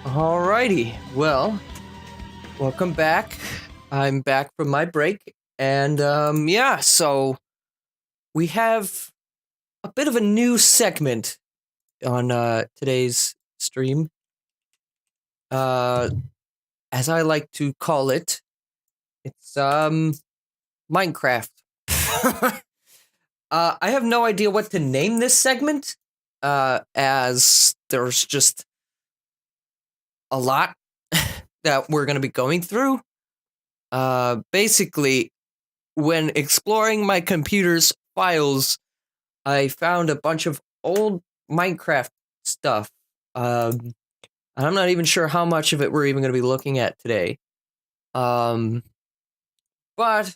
Alrighty, well, welcome back. I'm back from my break, and yeah, so we have a bit of a new segment on today's stream. Uh, as I like to call it, it's Minecraft. I have no idea what to name this segment, as there's just a lot that we're gonna be going through. Basically, when exploring my computer's files, I found a bunch of old Minecraft stuff. And I'm not even sure how much of it we're even going to be looking at today. Um, but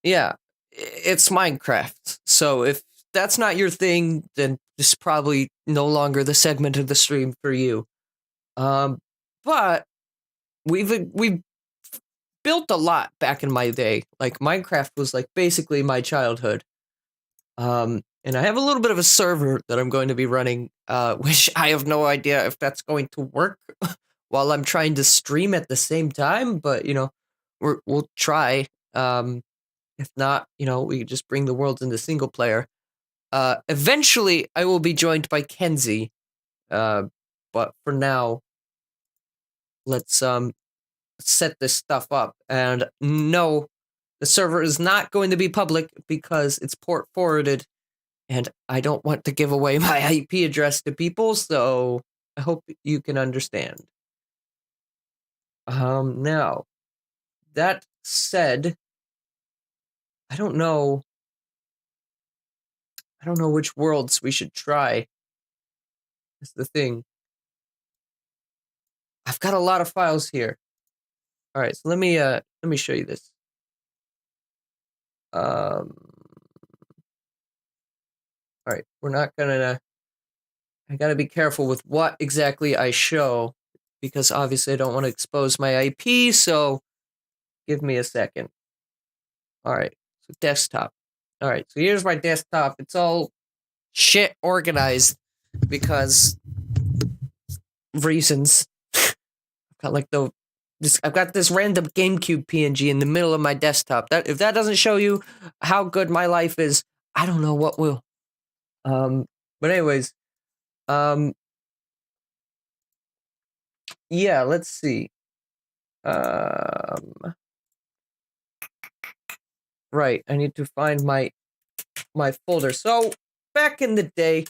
yeah, it's Minecraft. So if that's not your thing, then this is probably no longer the segment of the stream for you. Um, but we've built a lot back in my day. Like Minecraft was like basically my childhood. And I have a little bit of a server that I'm going to be running, which I have no idea if that's going to work while I'm trying to stream at the same time. But we'll try. If not, we could just bring the world into single player. Eventually, I will be joined by Kenzie. But for now, let's set this stuff up. And no, the server is not going to be public because it's port forwarded. And I don't want to give away my IP address to people, so I hope you can understand. Now, that said, I don't know which worlds we should try. Is the thing. I've got a lot of files here. All right, so let me show you this. All right, we're not gonna. I gotta be careful with what exactly I show because obviously I don't want to expose my IP. So give me a second. All right, so desktop. All right, so here's my desktop. It's all shit organized because reasons. I've got like I've got this random GameCube PNG in the middle of my desktop. That if that doesn't show you how good my life is, I don't know what will. But anyways, um, yeah, let's see. Right, I need to find my folder. So back in the day,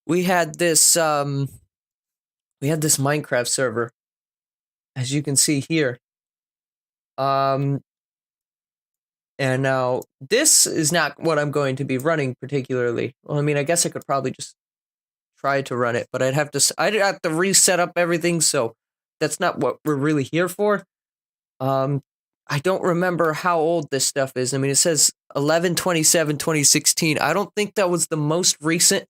we had this Minecraft server, as you can see here. And now this is not what I'm going to be running particularly. Well, I mean, I guess I could probably just try to run it, but I'd have to reset up everything, so that's not what we're really here for. Um, I don't remember how old this stuff is. I mean, it says 11/27/2016. I don't think that was the most recent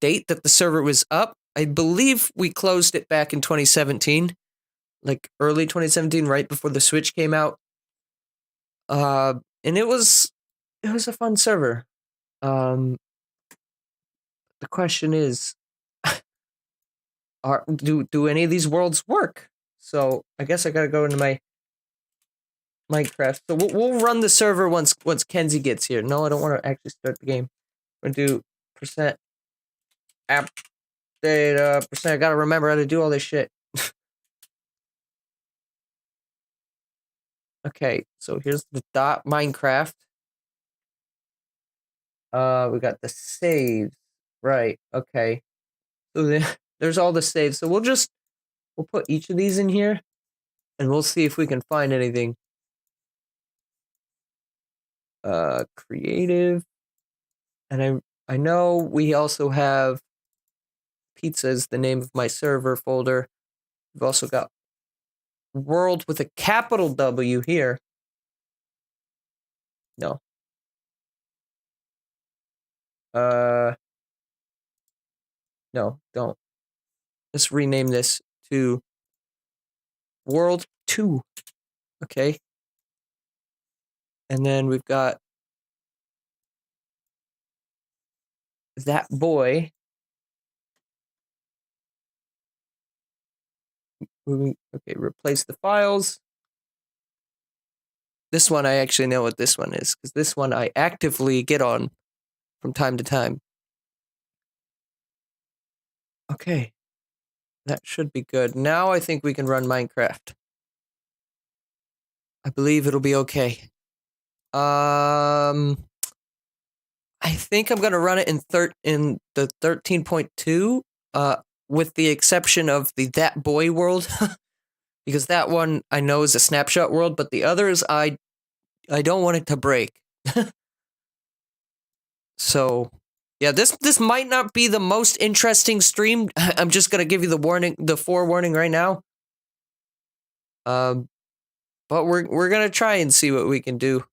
date that the server was up. I believe we closed it back in 2017, like early 2017, right before the Switch came out. And it was a fun server. Um, the question is, do any of these worlds work? So I guess I gotta go into my Minecraft. So we'll run the server once Kenzie gets here. No, I don't want to actually start the game. I'm gonna do percent app data percent. I gotta remember how to do all this shit. Okay, so here's the dot Minecraft. We got the saves. Right. Okay. So there's all the saves. So we'll put each of these in here, and we'll see if we can find anything. Creative, and I know we also have pizza is the name of my server folder. We've also got world with a capital W here. No. Uh, no, don't. Let's rename this to World 2. Okay. And then we've got that boy. Okay, replace the files. This one, I actually know what this one is, because this one I actively get on from time to time. Okay. That should be good. Now I think we can run Minecraft. I believe it'll be okay. I think I'm gonna run it in the 13.2, with the exception of the That Boy world, because that one I know is a snapshot world, but the others I don't want it to break. So, yeah, this might not be the most interesting stream. I'm just gonna give you the forewarning right now. But we're gonna try and see what we can do.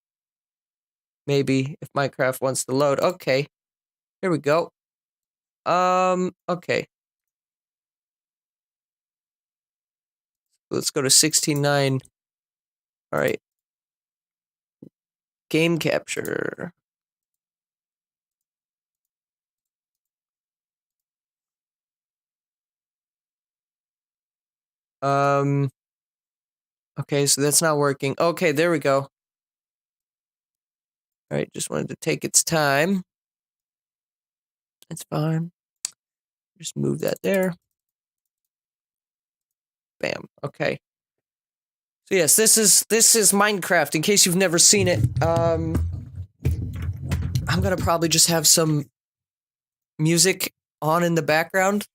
Maybe if Minecraft wants to load. Okay, here we go. Okay. Let's go to 16:9. All right. Game capture. Okay, so that's not working. Okay, there we go. All right, just wanted to take its time. It's fine. Just move that there. Bam. Okay. So yes, this is Minecraft. In case you've never seen it, I'm gonna probably just have some music on in the background.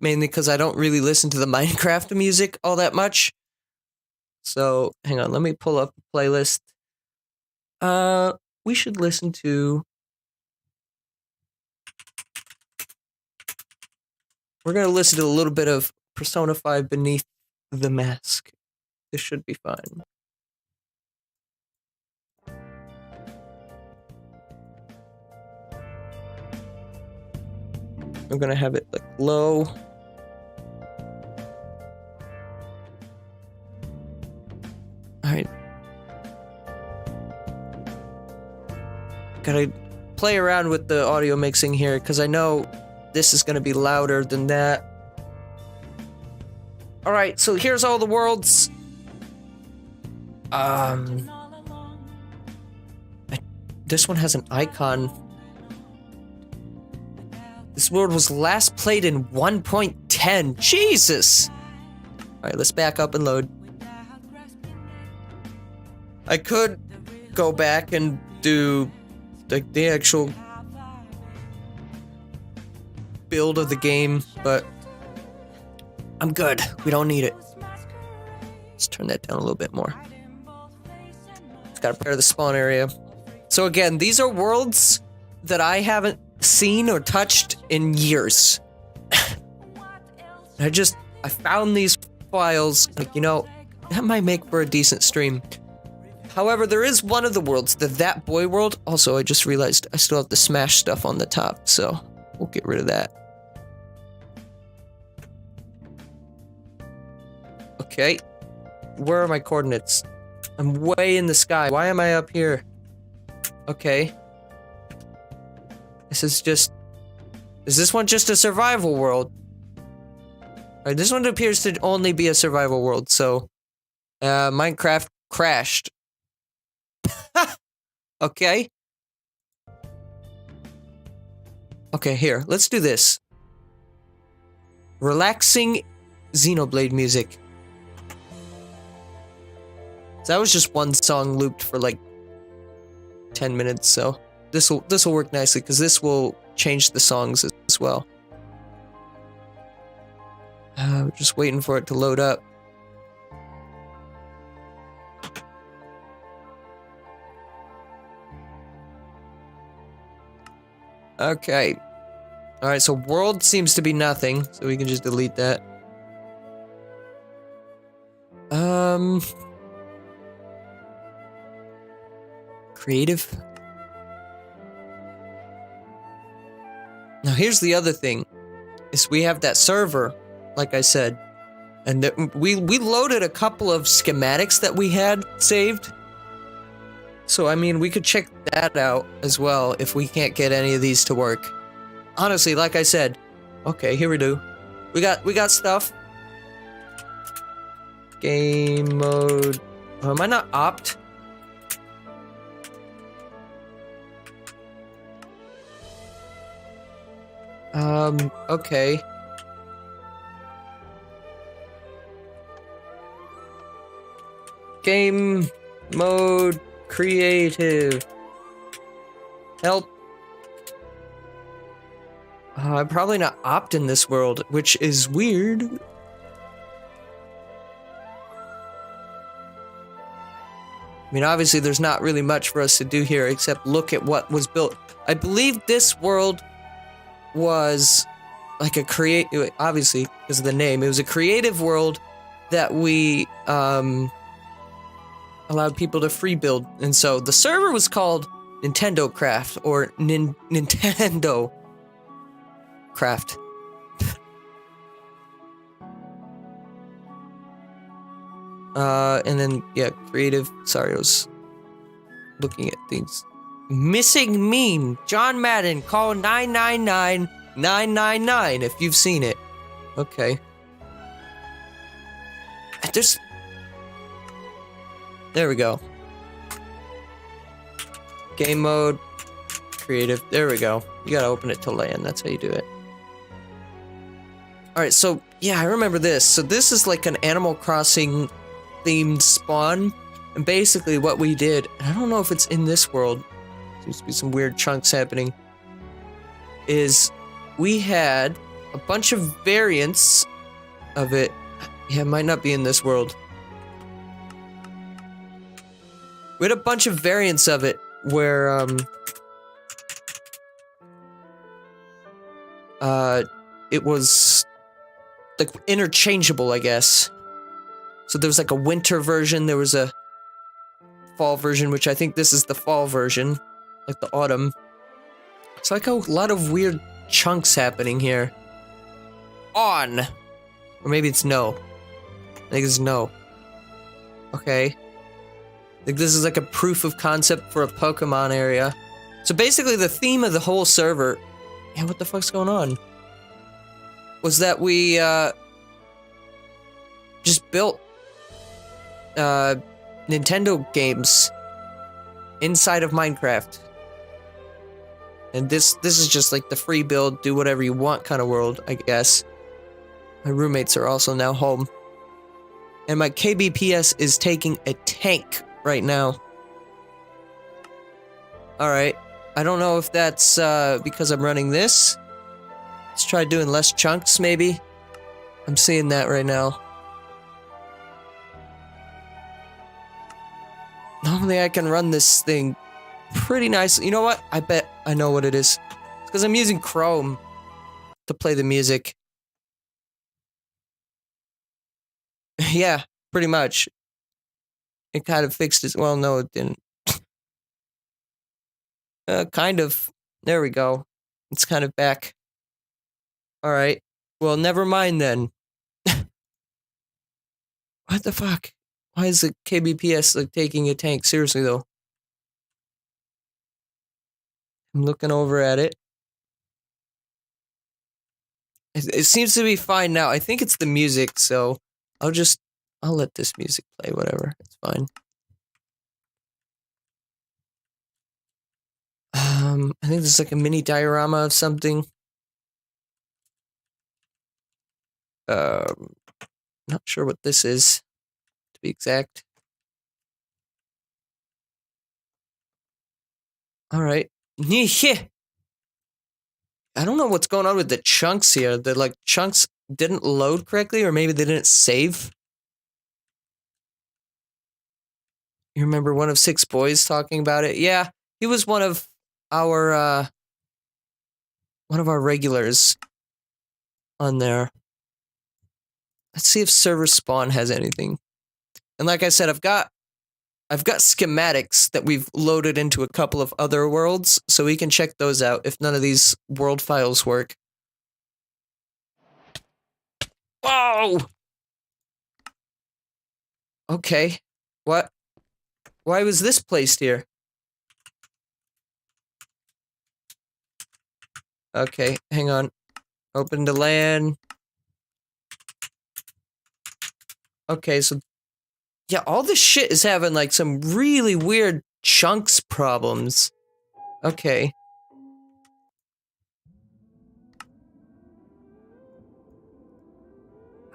Mainly because I don't really listen to the Minecraft music all that much. So hang on, let me pull up a playlist. We should listen to. We're gonna listen to a little bit of Persona 5 Beneath the Mask. This should be fine. I'm gonna have it like low. Alright. Gotta play around with the audio mixing here, because I know this is gonna be louder than that. Alright, so here's all the worlds. This one has an icon. This world was last played in 1.10. Jesus! Alright, let's back up and load. I could go back and do the actual build of the game, but I'm good. We don't need it. Let's turn that down a little bit more. Just gotta prepare the spawn area. So again, these are worlds that I haven't seen or touched in years. I found these files, like, you know, that might make for a decent stream. However, there is one of the worlds, the That Boy world. Also, I just realized I still have the Smash stuff on the top, so we'll get rid of that. Okay. Where are my coordinates? I'm way in the sky. Why am I up here? Okay. Is this one just a survival world? Alright, this one appears to only be a survival world, so Minecraft crashed. Okay. Okay, here, let's do this. Relaxing Xenoblade music. So that was just one song looped for like 10 minutes, so this will work nicely, because this will change the songs as well. Just waiting for it to load up. Okay. Alright, so world seems to be nothing, so we can just delete that. Creative. Now here's the other thing, is we have that server, like I said, and we loaded a couple of schematics that we had saved. So, I mean, we could check that out as well if we can't get any of these to work. Honestly, like I said, okay, here we do. We got stuff. Game mode. Oh, am I not opt? Okay. Game mode creative. Help. I'm probably not opt in this world, which is weird. I mean, obviously there's not really much for us to do here except look at what was built. I believe this world was like a obviously because of the name, it was a creative world that we allowed people to free build. And so the server was called NintendoCraft or NintendoCraft. And then, yeah, creative. Sorry, I was looking at things. Missing meme. John Madden, call 999-999 if you've seen it. Okay. There we go. Game mode. Creative. There we go. You gotta open it to land. That's how you do it. Alright, so, yeah, I remember this. So this is like an Animal Crossing themed spawn. And basically what we did, I don't know if it's in this world, seems to be some weird chunks happening, is we had a bunch of variants of it. Yeah, it might not be in this world. We had a bunch of variants of it where, it was, like, interchangeable, I guess. So there was, like, a winter version, there was a fall version, which I think this is the fall version, like the autumn. It's like a lot of weird chunks happening here. On! Or maybe it's no. I think it's no. Okay. I think this is like a proof of concept for a Pokemon area. So basically the theme of the whole server... Yeah, what the fuck's going on? Was that we, just built, Nintendo games inside of Minecraft. And this is just like the free build, do whatever you want kind of world, I guess. My roommates are also now home. And my KBPS is taking a tank right now. Alright. I don't know if that's because I'm running this. Let's try doing less chunks, maybe. I'm seeing that right now. Normally I can run this thing pretty nicely. You know what? I bet I know what it is. It's because I'm using Chrome to play the music. Yeah, pretty much. It kind of fixed it. Well, no, it didn't. Kind of. There we go. It's kind of back. Alright. Well, never mind then. What the fuck? Why is the KBPS like taking a tank? Seriously though. I'm looking over at it. It seems to be fine now. I think it's the music, so I'll let this music play, whatever. It's fine. I think there's like a mini diorama of something. Not sure what this is, to be exact. Alright. I don't know what's going on with the chunks here. The like chunks didn't load correctly, or maybe they didn't save. You remember one of Six Boys talking about it? Yeah, he was one of our regulars on there. Let's see if server spawn has anything. And like I said, I've got schematics that we've loaded into a couple of other worlds, so we can check those out if none of these world files work. Whoa! Okay. What? Why was this placed here? Okay, hang on. Open to land. Okay, so yeah, all this shit is having like some really weird chunks problems. Okay.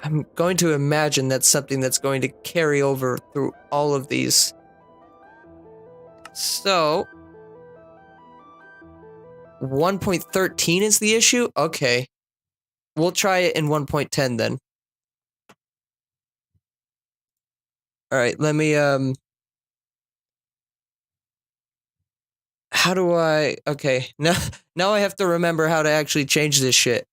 I'm going to imagine that's something that's going to carry over through all of these. So, 1.13 is the issue? Okay. We'll try it in 1.10 then. Alright, let me, how do I... Okay, now I have to remember how to actually change this shit.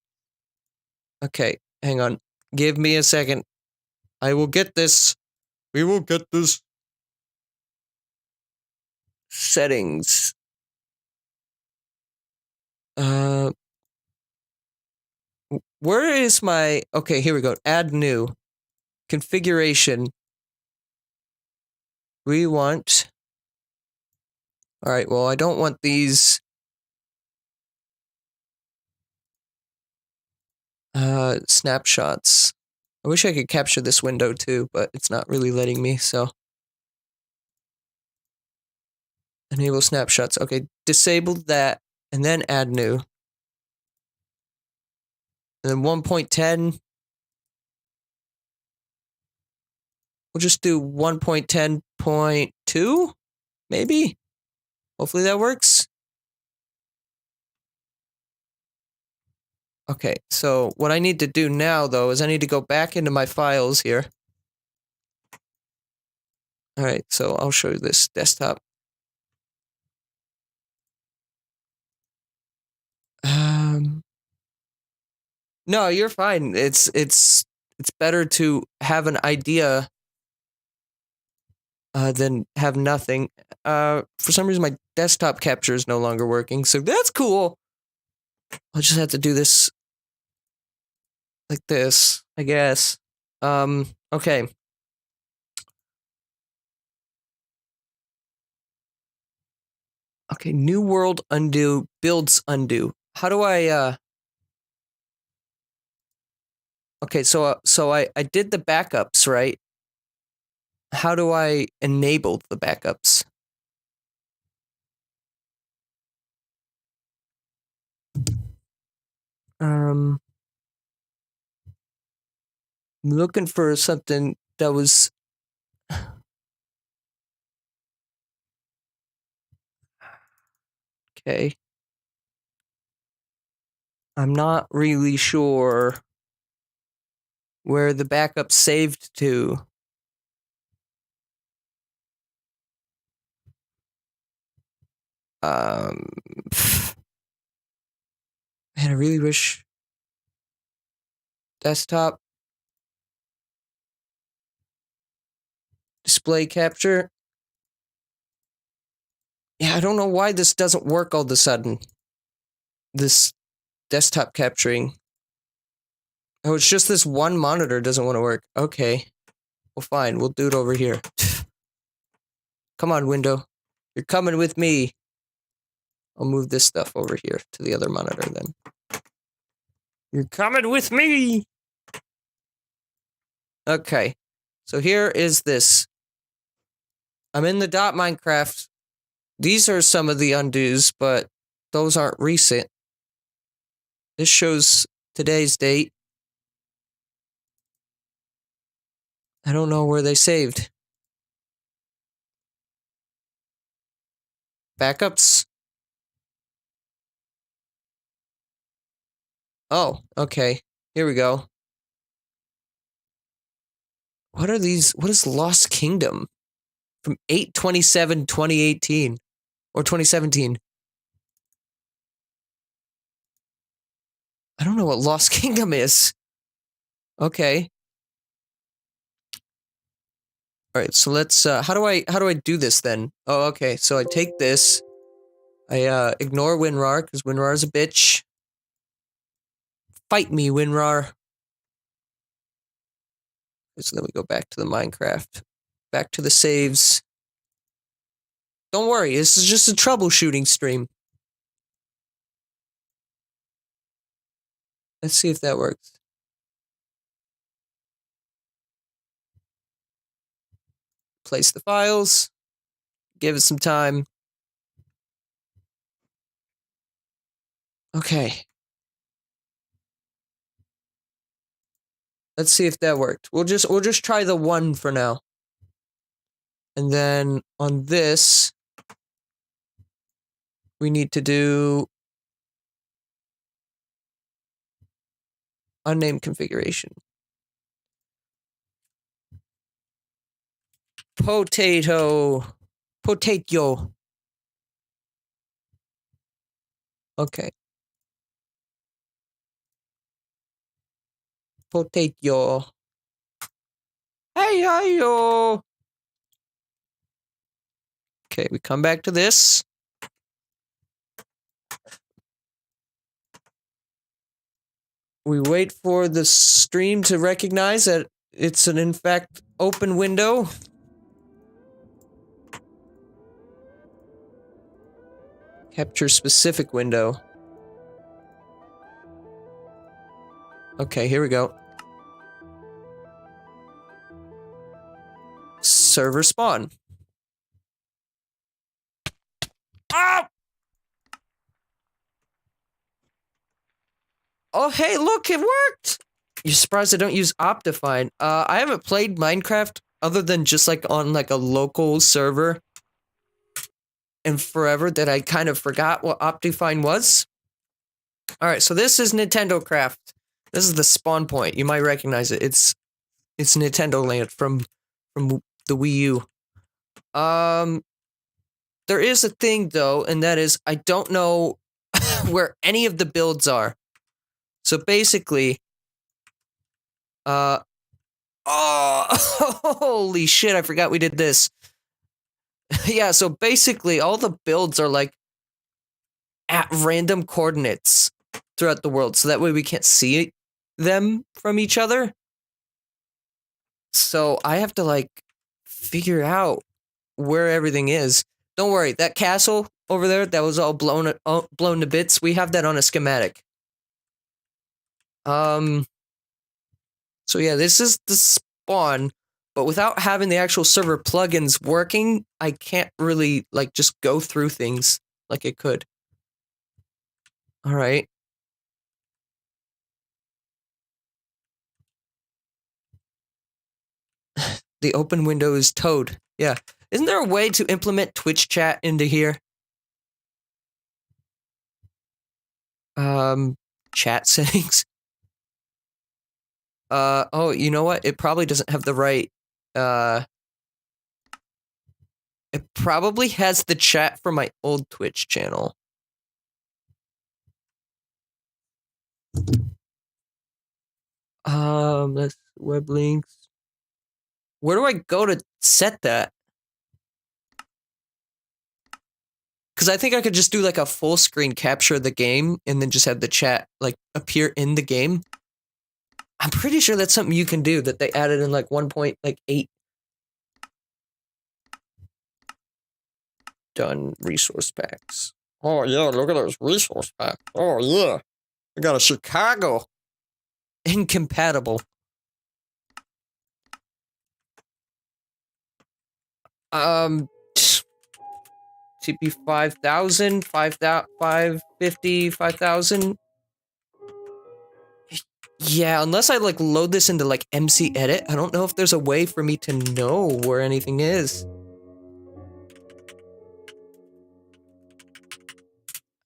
Okay, hang on. Give me a second. I will get this. We will get this. Settings. Where is my... Okay, here we go. Add new. Configuration. We want... Alright, well, I don't want these... snapshots. I wish I could capture this window too, but it's not really letting me, so... Enable snapshots. Okay, disable that, and then add new. And then 1.10... We'll just do 1.10.2? Maybe? Hopefully that works. Okay, so what I need to do now, though, is I need to go back into my files here. Alright, so I'll show you this desktop. No, you're fine. It's better to have an idea than have nothing. For some reason, my desktop capture is no longer working, so that's cool. I'll just have to do this like this, I guess. Okay. Okay, new world undo, builds undo. How do I, Okay, so I did the backups, right? How do I enable the backups? I'm looking for something that was... Okay. I'm not really sure where the backup saved to. Man, I really wish... Desktop. Display capture. Yeah, I don't know why this doesn't work all of a sudden. This desktop capturing. Oh, it's just this one monitor doesn't want to work. Okay. Well, fine. We'll do it over here. Come on, window. You're coming with me. I'll move this stuff over here to the other monitor then. You're coming with me! Okay. So here is this. I'm in the .minecraft. These are some of the undos, but those aren't recent. This shows today's date. I don't know where they saved. Backups? Oh, okay. Here we go. What are these? What is Lost Kingdom? From 8/27/2018. Or 2017. I don't know what Lost Kingdom is. Okay. Alright, so let's, how do I do this then? Oh, okay, so I take this. I, ignore WinRAR, because WinRAR is a bitch. Fight me, WinRAR. So then we go back to the Minecraft. Back to the saves. Don't worry, this is just a troubleshooting stream. Let's see if that works. place the files. Give it some time. Okay. Let's see if that worked. We'll just try the 1 for now. And then on this, we need to do unnamed configuration. Potato. Okay. Potato. Hey, yo. Okay, we come back to this. We wait for the stream to recognize that it's an, in fact, open window. Capture specific window. Okay, here we go. Server spawn. Ah! Oh, hey, look, it worked! You're surprised I don't use Optifine. I haven't played Minecraft other than just like on like a local server in forever that I kind of forgot what Optifine was. Alright, so this is NintendoCraft. This is the spawn point. You might recognize it. It's Nintendo Land from the Wii U. There is a thing though, and that is I don't know where any of the builds are. So basically, oh, holy shit, I forgot we did this. Yeah, so basically all the builds are like at random coordinates throughout the world, so that way we can't see them from each other. So I have to like figure out where everything is. Don't worry, that castle over there that was all blown to bits, we have that on a schematic. So yeah, this is the spawn, but without having the actual server plugins working, I can't really like just go through things like it could. All right. The open window is towed. Yeah. Isn't there a way to implement Twitch chat into here? Chat settings. Oh, you know what? It probably doesn't have the right, it probably has the chat from my old Twitch channel. Let's web links. Where do I go to set that? Because I think I could just do like a full screen capture of the game and then just have the chat like appear in the game. I'm pretty sure that's something you can do that they added in like 1.8. Done resource packs. Oh yeah, look at those resource packs. Oh yeah. I got a Chicago. Incompatible. TP 5,000, 550, 5,000. Yeah, unless I like load this into like MC Edit, I don't know if there's a way for me to know where anything is.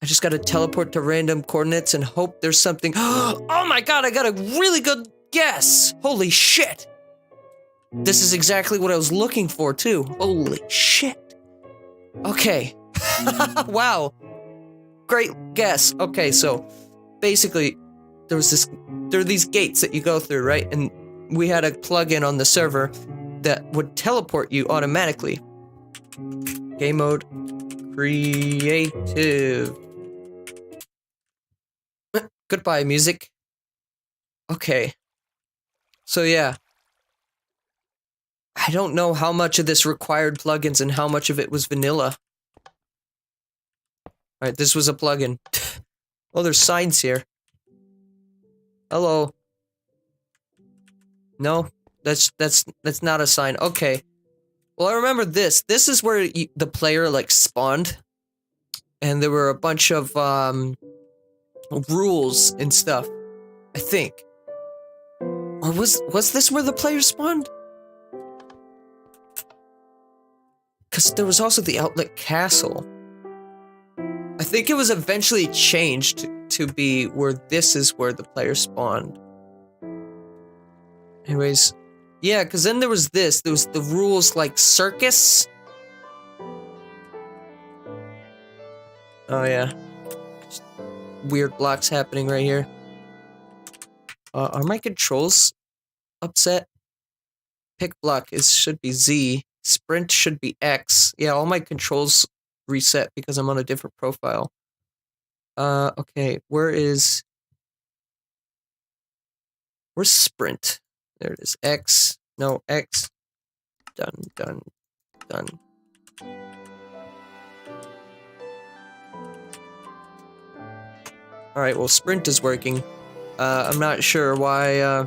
I just gotta teleport to random coordinates and hope there's something. Oh my god, I got a really good guess! Holy shit! This is exactly what I was looking for too. Holy shit. Okay. Wow. Great guess. Okay, so basically there are these gates that you go through, right? And we had a plugin on the server that would teleport you automatically. Game mode, creative. Goodbye, music. Okay. So yeah. I don't know how much of this required plugins and how much of it was vanilla. Alright, this was a plugin. Oh, there's signs here. Hello. No, that's not a sign. Okay. Well, I remember this. This is where the player like spawned, and there were a bunch of rules and stuff. I think. Or was this where the player spawned? Because there was also the outlet castle. I think it was eventually changed to be where this is where the player spawned. Anyways, yeah, because then there was this. There was the rules like circus. Oh yeah. Just weird blocks happening right here. Are my controls upset? Pick block should be Z. Sprint should be X. Yeah, all my controls reset because I'm on a different profile. Okay, where's sprint? There it is. X. No, X. Done, done, done. Alright, well, sprint is working. I'm not sure why,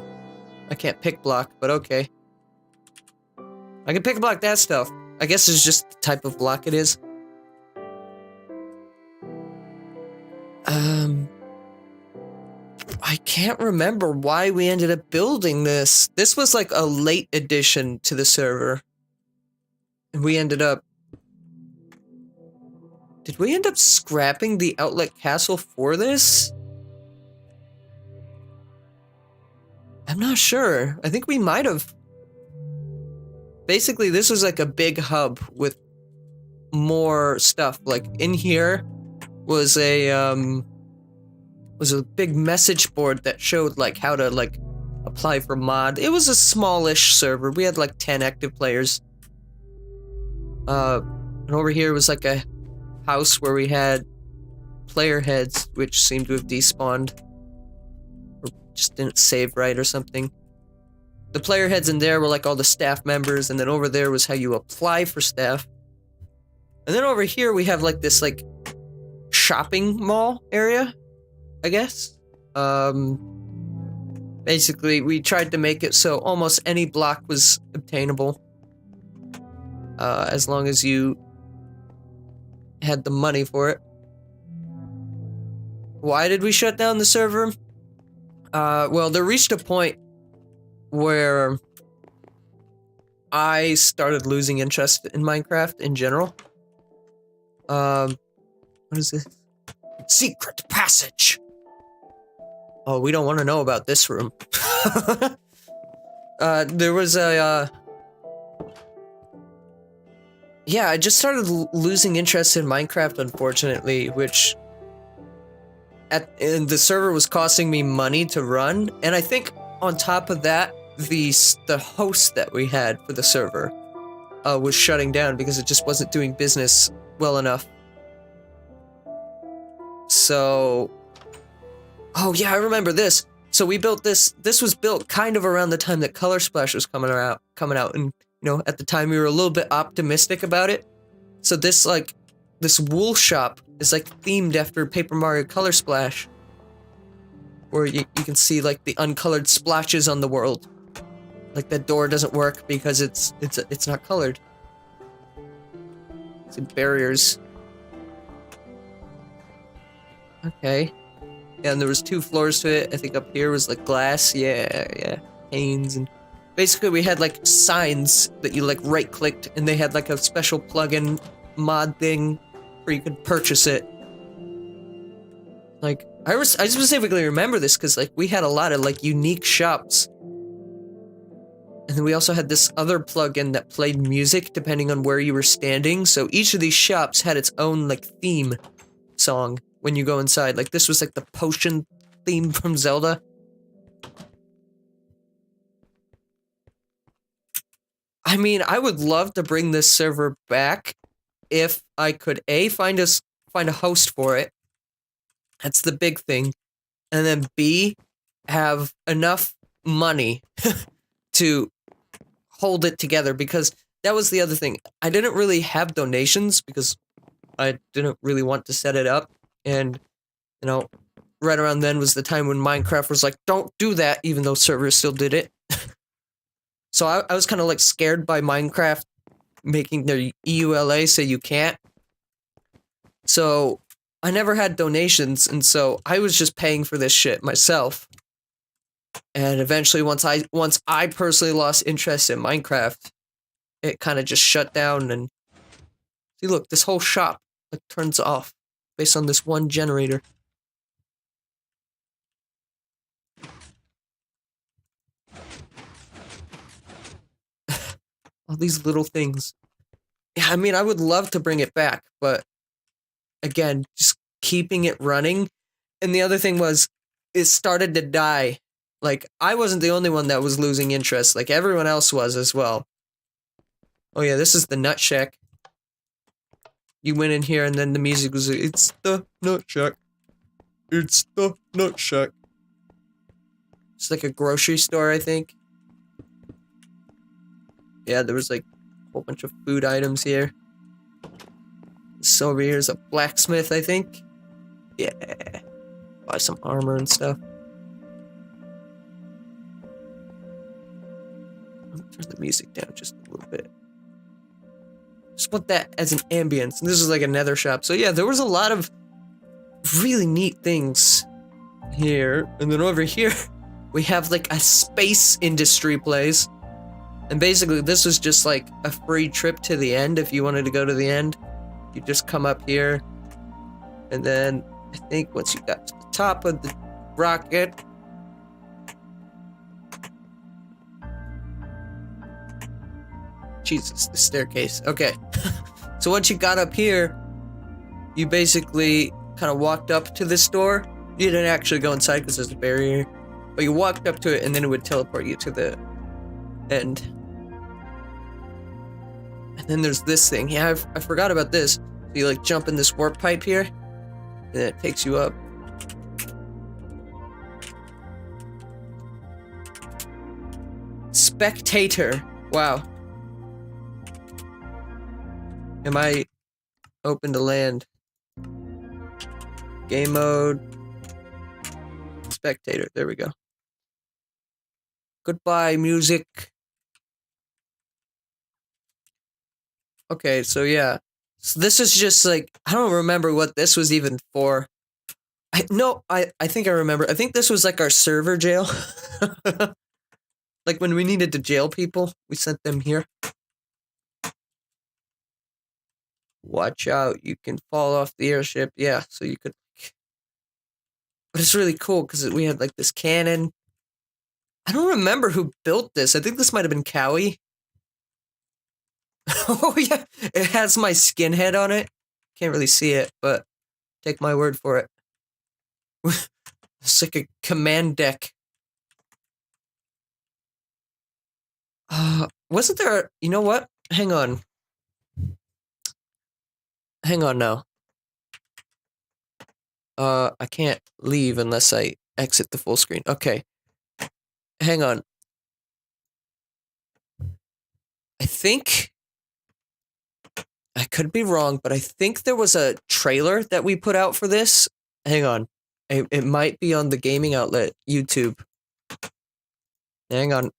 I can't pick block, but okay. I can pick block that stuff. I guess it's just the type of block it is. I can't remember why we ended up building this. This was like a late addition to the server. And we ended up... Did we end up scrapping the outlet castle for this? I'm not sure. I think we might have. Basically, this was like a big hub with more stuff. Like, in here was a big message board that showed like how to like apply for mod. It was a smallish server. We had like 10 active players. And over here was like a house where we had player heads, which seemed to have despawned. Or just didn't save right or something. The player heads in there were like all the staff members, and then over there was how you apply for staff. And then over here we have like this like shopping mall area, I guess. Basically we tried to make it so almost any block was obtainable. As long as you had the money for it. Why did we shut down the server? Well, there reached a point where I started losing interest in Minecraft in general. What is this? Secret passage! Oh, we don't want to know about this room. There was a, yeah, I just started losing interest in Minecraft, unfortunately, which... And the server was costing me money to run, and I think on top of that, the host that we had for the server was shutting down because it just wasn't doing business well enough. So... Oh yeah, I remember this. So we built this. This was built kind of around the time that Color Splash was coming out, and you know, at the time we were a little bit optimistic about it. So this like this wool shop is like themed after Paper Mario Color Splash, where you can see like the uncolored splashes on the world. Like that door doesn't work because it's not colored. It's barriers. Okay. Yeah, and there was 2 floors to it. I think up here was like glass. Yeah. Panes, and basically we had like signs that you like right-clicked, and they had like a special plugin mod thing where you could purchase it. Like I specifically remember this because like we had a lot of like unique shops. And then we also had this other plugin that played music depending on where you were standing. So each of these shops had its own like theme song when you go inside. Like this was like the potion theme from Zelda. I mean, I would love to bring this server back if I could find a host for it. That's the big thing. And then B, have enough money to hold it together, because that was the other thing. I didn't really have donations because I didn't really want to set it up. And, you know, right around then was the time when Minecraft was like, don't do that, even though servers still did it. So I was kind of like scared by Minecraft making their EULA say you can't. So I never had donations, and so I was just paying for this shit myself. And eventually, once I personally lost interest in Minecraft, it kind of just shut down. And see, look, this whole shop like turns off based on this one generator. All these little things. Yeah, I mean, I would love to bring it back, but again, just keeping it running. And the other thing was, it started to die. Like, I wasn't the only one that was losing interest. Like, everyone else was as well. Oh yeah, this is the Nut Shack. You went in here and then the music was, it's the Nut Shack. It's the Nut Shack. It's like a grocery store, I think. Yeah, there was like a whole bunch of food items here. So over here's a blacksmith, I think. Yeah. Buy some armor and stuff. Turn the music down just a little bit. Just want that as an ambience. And this is like a nether shop. So yeah, there was a lot of really neat things here. And then over here, we have like a space industry place. And basically this was just like a free trip to the end if you wanted to go to the end. You just come up here. And then I think once you got to the top of the rocket, Jesus, the staircase. Okay. So once you got up here, you basically kind of walked up to this door. You didn't actually go inside because there's a barrier. But you walked up to it and then it would teleport you to the end. And then there's this thing. Yeah, I forgot about this. So you like jump in this warp pipe here. And it takes you up. Spectator. Wow. Am I open to land? Game mode. Spectator. There we go. Goodbye, music. Okay, so yeah. So this is just like, I don't remember what this was even for. I think I remember. I think this was like our server jail. Like when we needed to jail people, we sent them here. Watch out, you can fall off the airship. Yeah, so you could. But it's really cool because we had like this cannon. I don't remember who built this. I think this might have been Cowie. Oh yeah, it has my skinhead on it. Can't really see it, but take my word for it. It's like a command deck. Wasn't there? You know what? Hang on. Hang on now. I can't leave unless I exit the full screen. Okay. Hang on. I think I could be wrong, but I think there was a trailer that we put out for this. Hang on. It might be on the gaming outlet, YouTube. Hang on.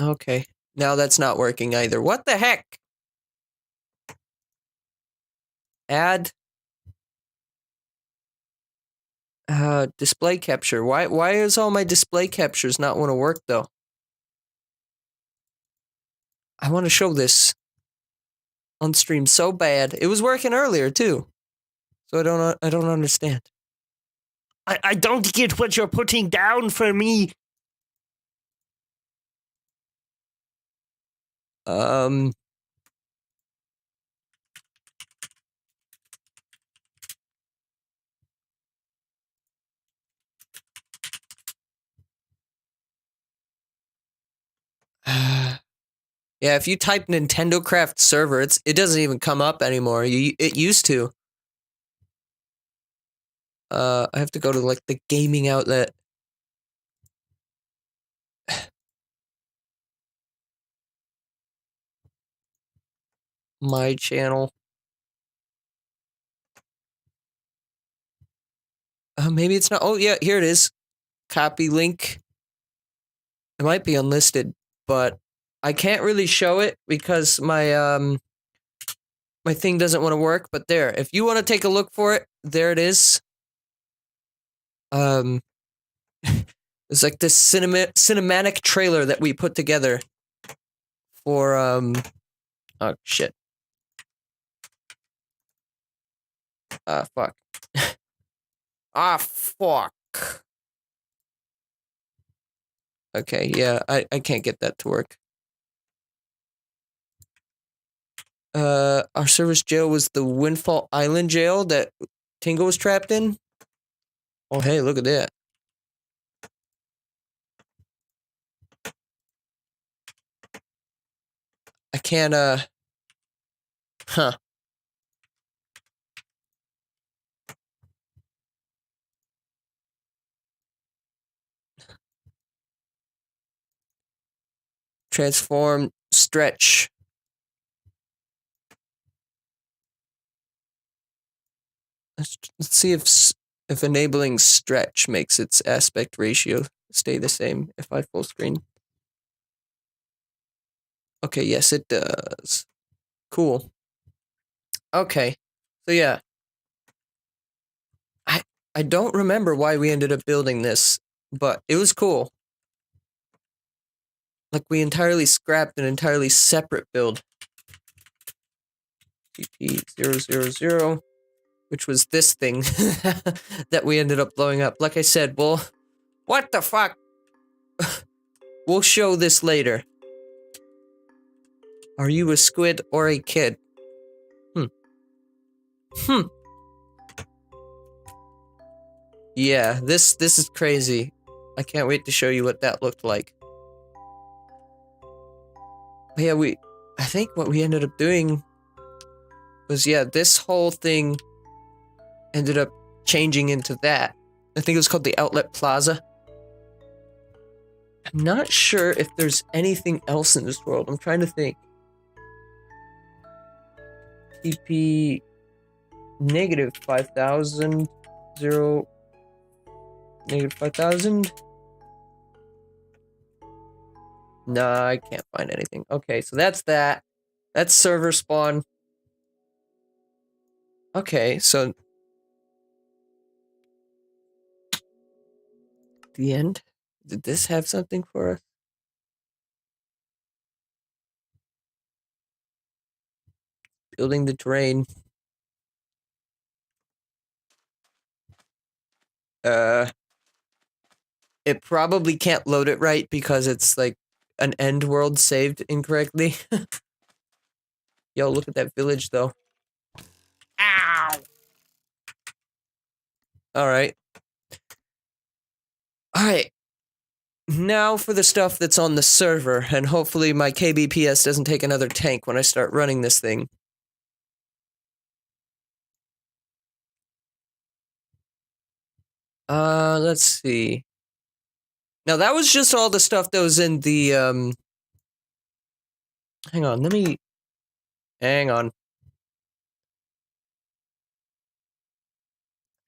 Okay. Now that's not working either. What the heck? Add display capture. Why is all my display captures not want to work though? I want to show this on stream so bad. It was working earlier too. So I don't understand. I don't get what you're putting down for me. Yeah, if you type NintendoCraft server, it doesn't even come up anymore. It used to. I have to go to like the gaming outlet. My channel. Maybe it's not. Oh yeah, here it is. Copy link. It might be unlisted, but I can't really show it because my thing doesn't want to work. But there, if you want to take a look for it, there it is. Um, it's like this cinematic trailer that we put together for oh shit. Fuck. Fuck. Okay, yeah, I can't get that to work. Our service jail was the Windfall Island jail that Tingle was trapped in. Oh, hey, look at that. I can't, huh. Transform, stretch. Let's see if enabling stretch makes its aspect ratio stay the same if I full screen. Okay, yes, it does. Cool. Okay, so yeah. I don't remember why we ended up building this, but it was cool. Like, we entirely scrapped an entirely separate build. GP000, which was this thing that we ended up blowing up. Like I said, well, what the fuck? We'll show this later. Are you a squid or a kid? Yeah, this is crazy. I can't wait to show you what that looked like. But yeah, I think what we ended up doing was, yeah, this whole thing ended up changing into that. I think it was called the Outlet Plaza. I'm not sure if there's anything else in this world. I'm trying to think. TP negative 5,000, 0, negative 5,000. Nah, I can't find anything. Okay, so that's that. That's server spawn. Okay, so the end. Did this have something for us? Building the terrain. It probably can't load it right because it's like an end world saved incorrectly. Yo, look at that village though. Ow! Alright. Alright. Now for the stuff that's on the server, and hopefully my KBPS doesn't take another tank when I start running this thing. Let's see. Now that was just all the stuff that was in the, hang on, hang on.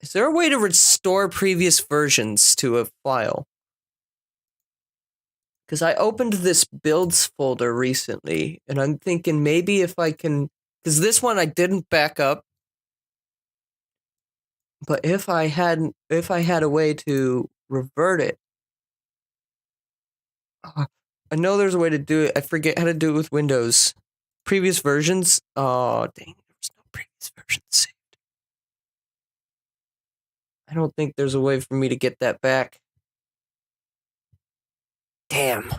Is there a way to restore previous versions to a file? Because I opened this builds folder recently, and I'm thinking maybe if I can, because this one I didn't back up, but if I had a way to revert it, I know there's a way to do it. I forget how to do it with Windows. Previous versions. Oh dang, there was no previous versions saved. I don't think there's a way for me to get that back. Damn.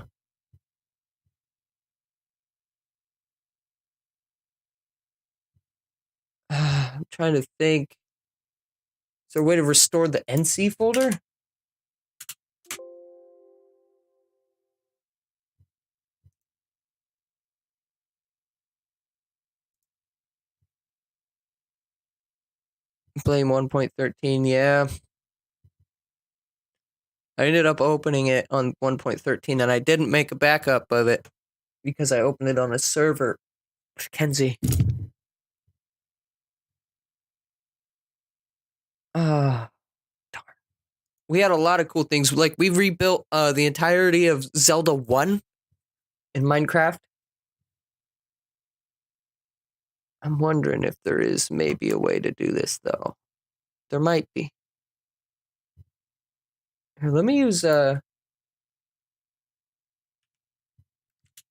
I'm trying to think. Is there a way to restore the NC folder? Blame 1.13, yeah. I ended up opening it on 1.13 and I didn't make a backup of it because I opened it on a server. Kenzie. Ah, darn. we had a lot of cool things. Like, we rebuilt the entirety of Zelda 1 in Minecraft. I'm wondering if there is maybe a way to do this, though. There might be. Here, let me use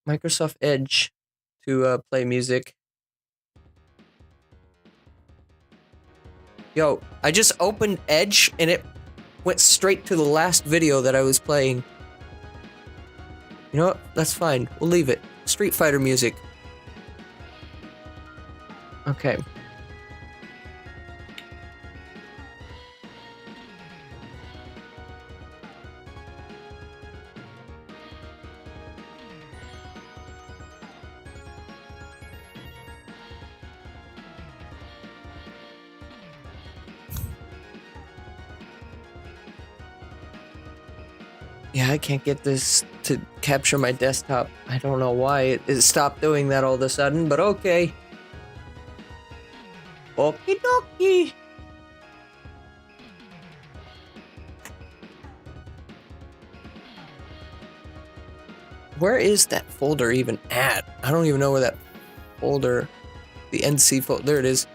Microsoft Edge to play music. Yo, I just opened Edge and it went straight to the last video that I was playing. You know what? That's fine. We'll leave it. Street Fighter music. Okay. Yeah, I can't get this to capture my desktop. I don't know why it stopped doing that all of a sudden, but okay. Okie dokie. Where is that folder even at? I don't even know where that folder, the NC folder, there it is.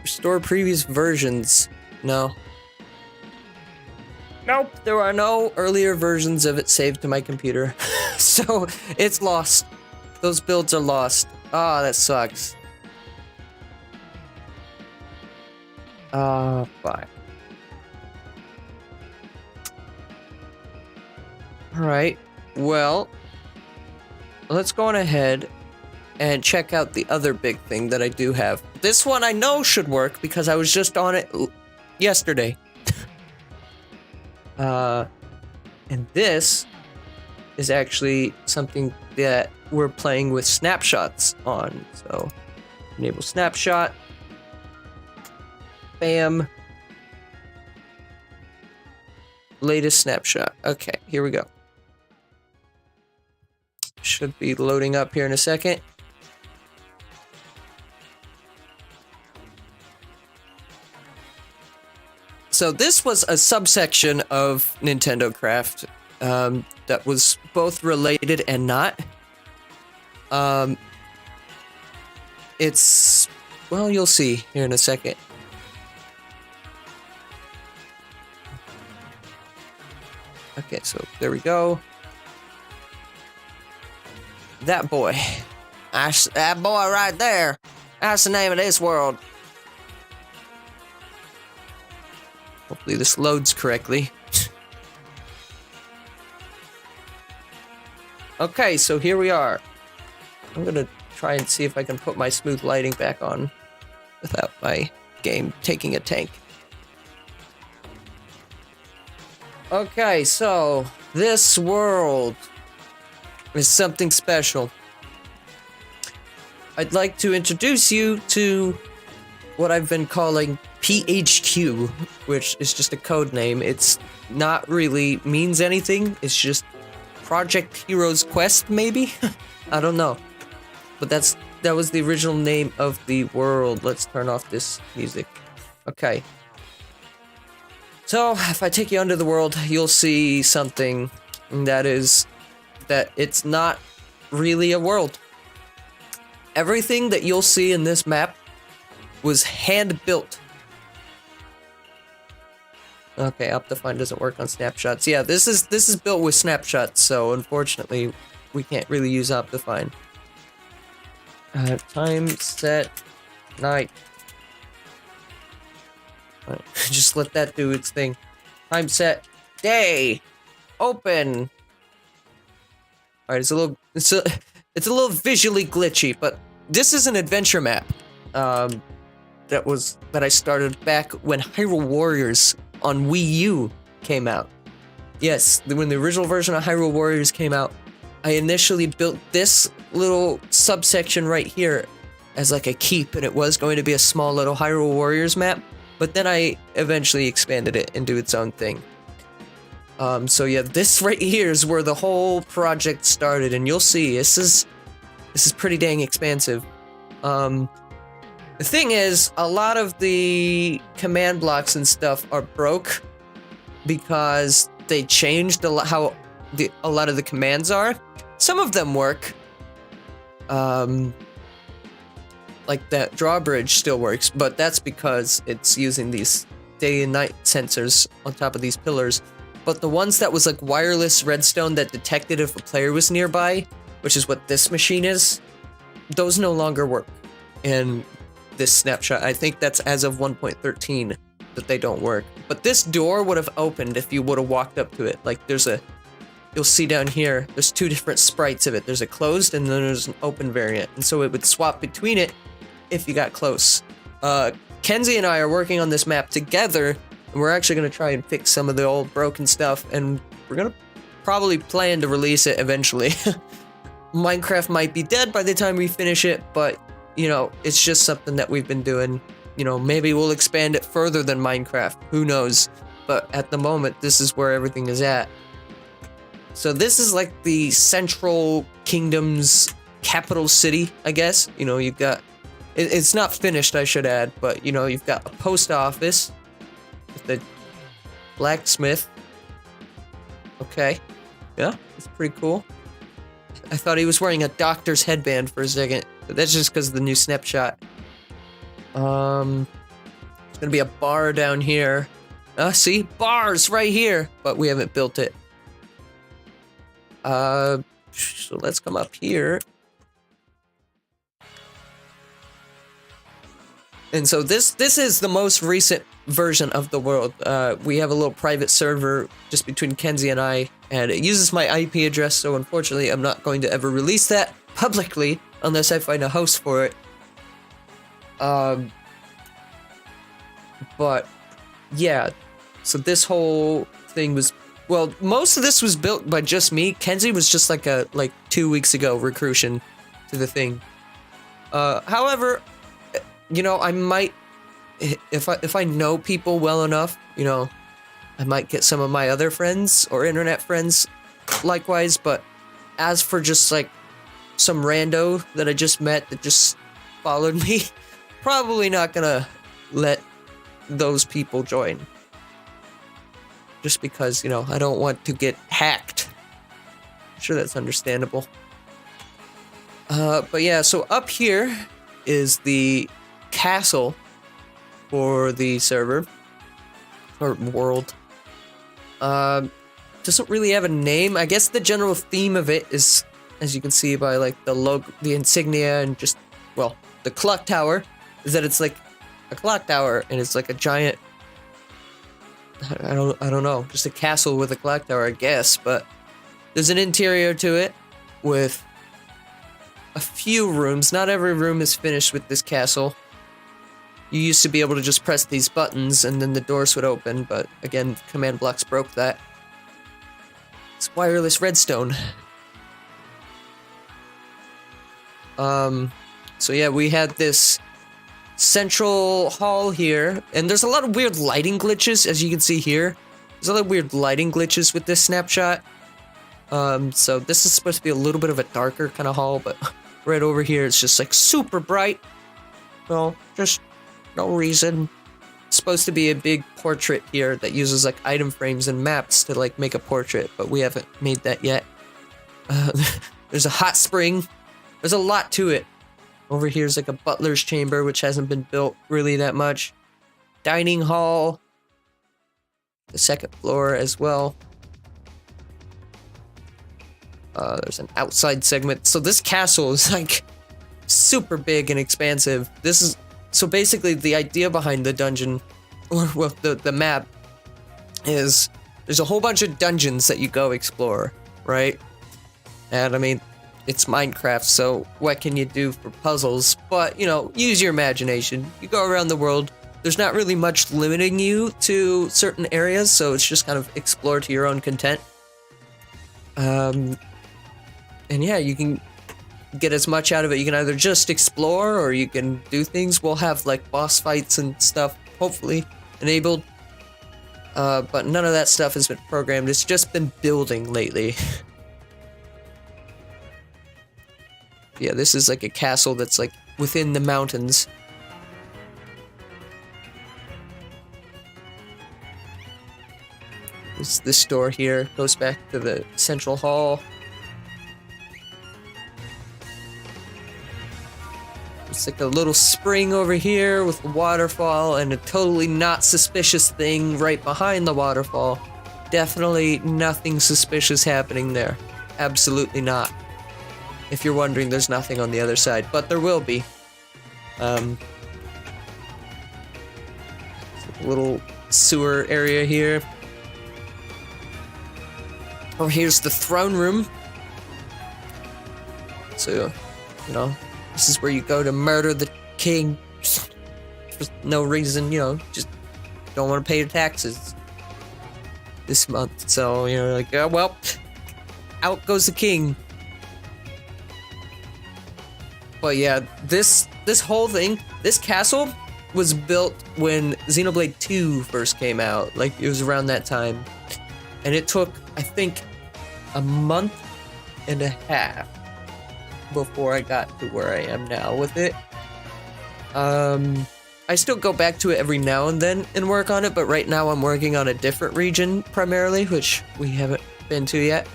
Restore previous versions. No. Nope, there are no earlier versions of it saved to my computer. So, it's lost. Those builds are lost. Ah, that sucks. Fine. Alright, well, let's go on ahead and check out the other big thing that I do have. This one I know should work because I was just on it yesterday. And this is actually something that we're playing with snapshots on. So, enable snapshot. Bam. Latest snapshot. Okay, here we go. Should be loading up here in a second. So this was a subsection of NintendoCraft that was both related and not. It's, well, you'll see here in a second. Okay, so there we go. That boy. That boy right there. That's the name of this world. Hopefully this loads correctly. Okay, so here we are. I'm gonna try and see if I can put my smooth lighting back on without my game taking a tank. Okay, so this world is something special. I'd like to introduce you to what I've been calling PHQ, which is just a code name. It's not really means anything. It's just Project Hero's Quest, maybe? I don't know. But that was the original name of the world. Let's turn off this music. Okay. So, if I take you under the world, you'll see something that it's not really a world. Everything that you'll see in this map was hand-built. Okay, Optifine doesn't work on snapshots. Yeah, this is built with snapshots, so unfortunately, we can't really use Optifine. Time set night. Right, just let that do its thing. Time set day. Open. All right, it's a little visually glitchy, but this is an adventure map. That I started back when Hyrule Warriors on Wii U came out. Yes, when the original version of Hyrule Warriors came out, I initially built this little subsection right here as like a keep, and it was going to be a small little Hyrule Warriors map, but then I eventually expanded it into its own thing. So yeah, this right here is where the whole project started, and you'll see this is pretty dang expansive. The thing is, a lot of the command blocks and stuff are broke because they changed how a lot of the commands are. Some of them work. Like that drawbridge still works, but that's because it's using these day and night sensors on top of these pillars. But the ones that was like wireless redstone that detected if a player was nearby, which is what this machine is, those no longer work in this snapshot. I think that's as of 1.13 that they don't work. But this door would have opened if you would have walked up to it. Like you'll see down here, there's two different sprites of it. There's a closed and then there's an open variant. And so it would swap between it if you got close. Kenzie and I are working on this map together, and we're actually going to try and fix some of the old broken stuff, and we're going to probably plan to release it eventually. Minecraft might be dead by the time we finish it, but, you know, it's just something that we've been doing. You know, maybe we'll expand it further than Minecraft. Who knows? But at the moment, this is where everything is at. So this is like the Central Kingdom's capital city, I guess. You know, you've got... It's not finished, I should add, but, you know, you've got a post office with the blacksmith. Okay. Yeah, it's pretty cool. I thought he was wearing a doctor's headband for a second, but that's just because of the new snapshot. There's gonna be a bar down here. See? Bars right here! But we haven't built it. So let's come up here. And so this is the most recent version of the world. We have a little private server just between Kenzie and I, and it uses my IP address, so unfortunately I'm not going to ever release that publicly unless I find a host for it. But yeah, so this whole thing was, well, most of this was built by just me. Kenzie was just like 2 weeks ago recruiting to the thing. However, you know, I might, if I know people well enough, you know, I might get some of my other friends or internet friends likewise, but as for just like some rando that I just met that just followed me, probably not gonna let those people join. Just because, you know, I don't want to get hacked. I'm sure that's understandable. But yeah, so up here is the castle for the server or world. Doesn't really have a name. I guess the general theme of it is, as you can see by like the logo, the insignia, and just, well, the clock tower, is that it's like a clock tower and it's like a giant, I don't know, just a castle with a clock tower, I guess. But there's an interior to it with a few rooms. Not every room is finished with this castle. You used to be able to just press these buttons and then the doors would open, but again, command blocks broke that. It's wireless redstone. So yeah, we had this central hall here, and there's a lot of weird lighting glitches, as you can see here. There's a lot of weird lighting glitches with this snapshot. So this is supposed to be a little bit of a darker kind of hall, but right over here it's just like super bright. Well, just no reason. It's supposed to be a big portrait here that uses like item frames and maps to like make a portrait, but we haven't made that yet. There's a hot spring. There's a lot to it. Over here's like a butler's chamber, which hasn't been built really that much. Dining hall. The second floor as well. There's an outside segment. So this castle is like super big and expansive. This is, so basically the idea behind the dungeon, or well, the map, is there's a whole bunch of dungeons that you go explore, right? And I mean, it's Minecraft, so what can you do for puzzles? But, you know, use your imagination. You go around the world. There's not really much limiting you to certain areas, so it's just kind of explore to your own content. And yeah, you can get as much out of it. You can either just explore or you can do things. We'll have like boss fights and stuff, hopefully, enabled. But none of that stuff has been programmed. It's just been building lately. Yeah, this is like a castle that's like within the mountains. This door here goes back to the central hall. It's like a little spring over here with a waterfall and a totally not suspicious thing right behind the waterfall. Definitely nothing suspicious happening there. Absolutely not. If you're wondering, there's nothing on the other side, but there will be. A little sewer area here. Oh, here's the throne room. So, you know, this is where you go to murder the king. For no reason, you know, just don't want to pay your taxes this month. So, you know, like, well, out goes the king. But yeah, this whole thing, this castle was built when Xenoblade 2 first came out. Like, it was around that time. And it took, I think, a month and a half before I got to where I am now with it. I still go back to it every now and then and work on it, but right now I'm working on a different region primarily, which we haven't been to yet.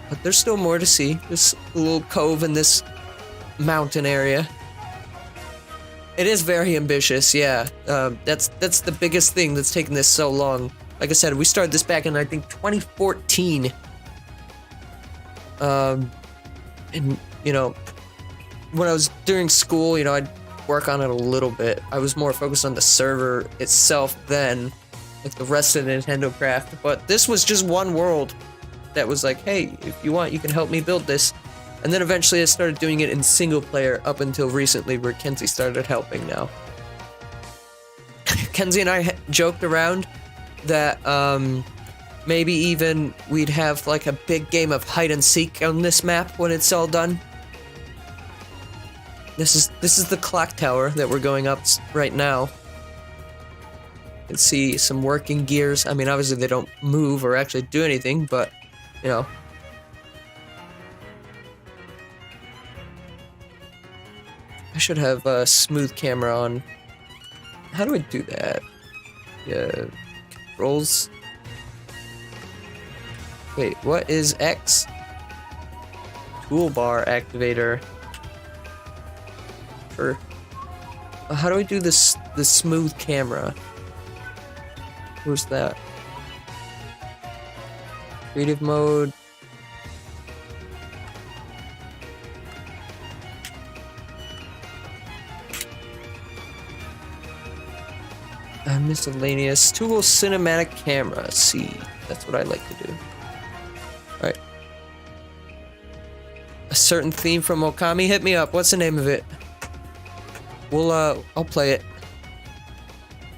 But there's still more to see. There's a little cove in this mountain area. It is very ambitious, yeah. That's the biggest thing that's taken this so long. Like I said, we started this back in, I think, 2014. And, you know, when I was during school, you know, I'd work on it a little bit. I was more focused on the server itself then, like the rest of NintendoCraft. But this was just one world that was like, hey, if you want, you can help me build this. And then eventually I started doing it in single player up until recently where Kenzie started helping now. Kenzie and I joked around that maybe even we'd have like a big game of hide and seek on this map when it's all done. This is the clock tower that we're going up right now. You can see some working gears. I mean, obviously they don't move or actually do anything, but you know. I should have a smooth camera on. How do I do that? Yeah, controls. Wait, what is X? Toolbar activator. For how do I do this? The smooth camera. Where's that? Creative mode. Miscellaneous tool cinematic camera. C. That's what I like to do. All right. A certain theme from Okami. Hit me up. What's the name of it? I'll play it.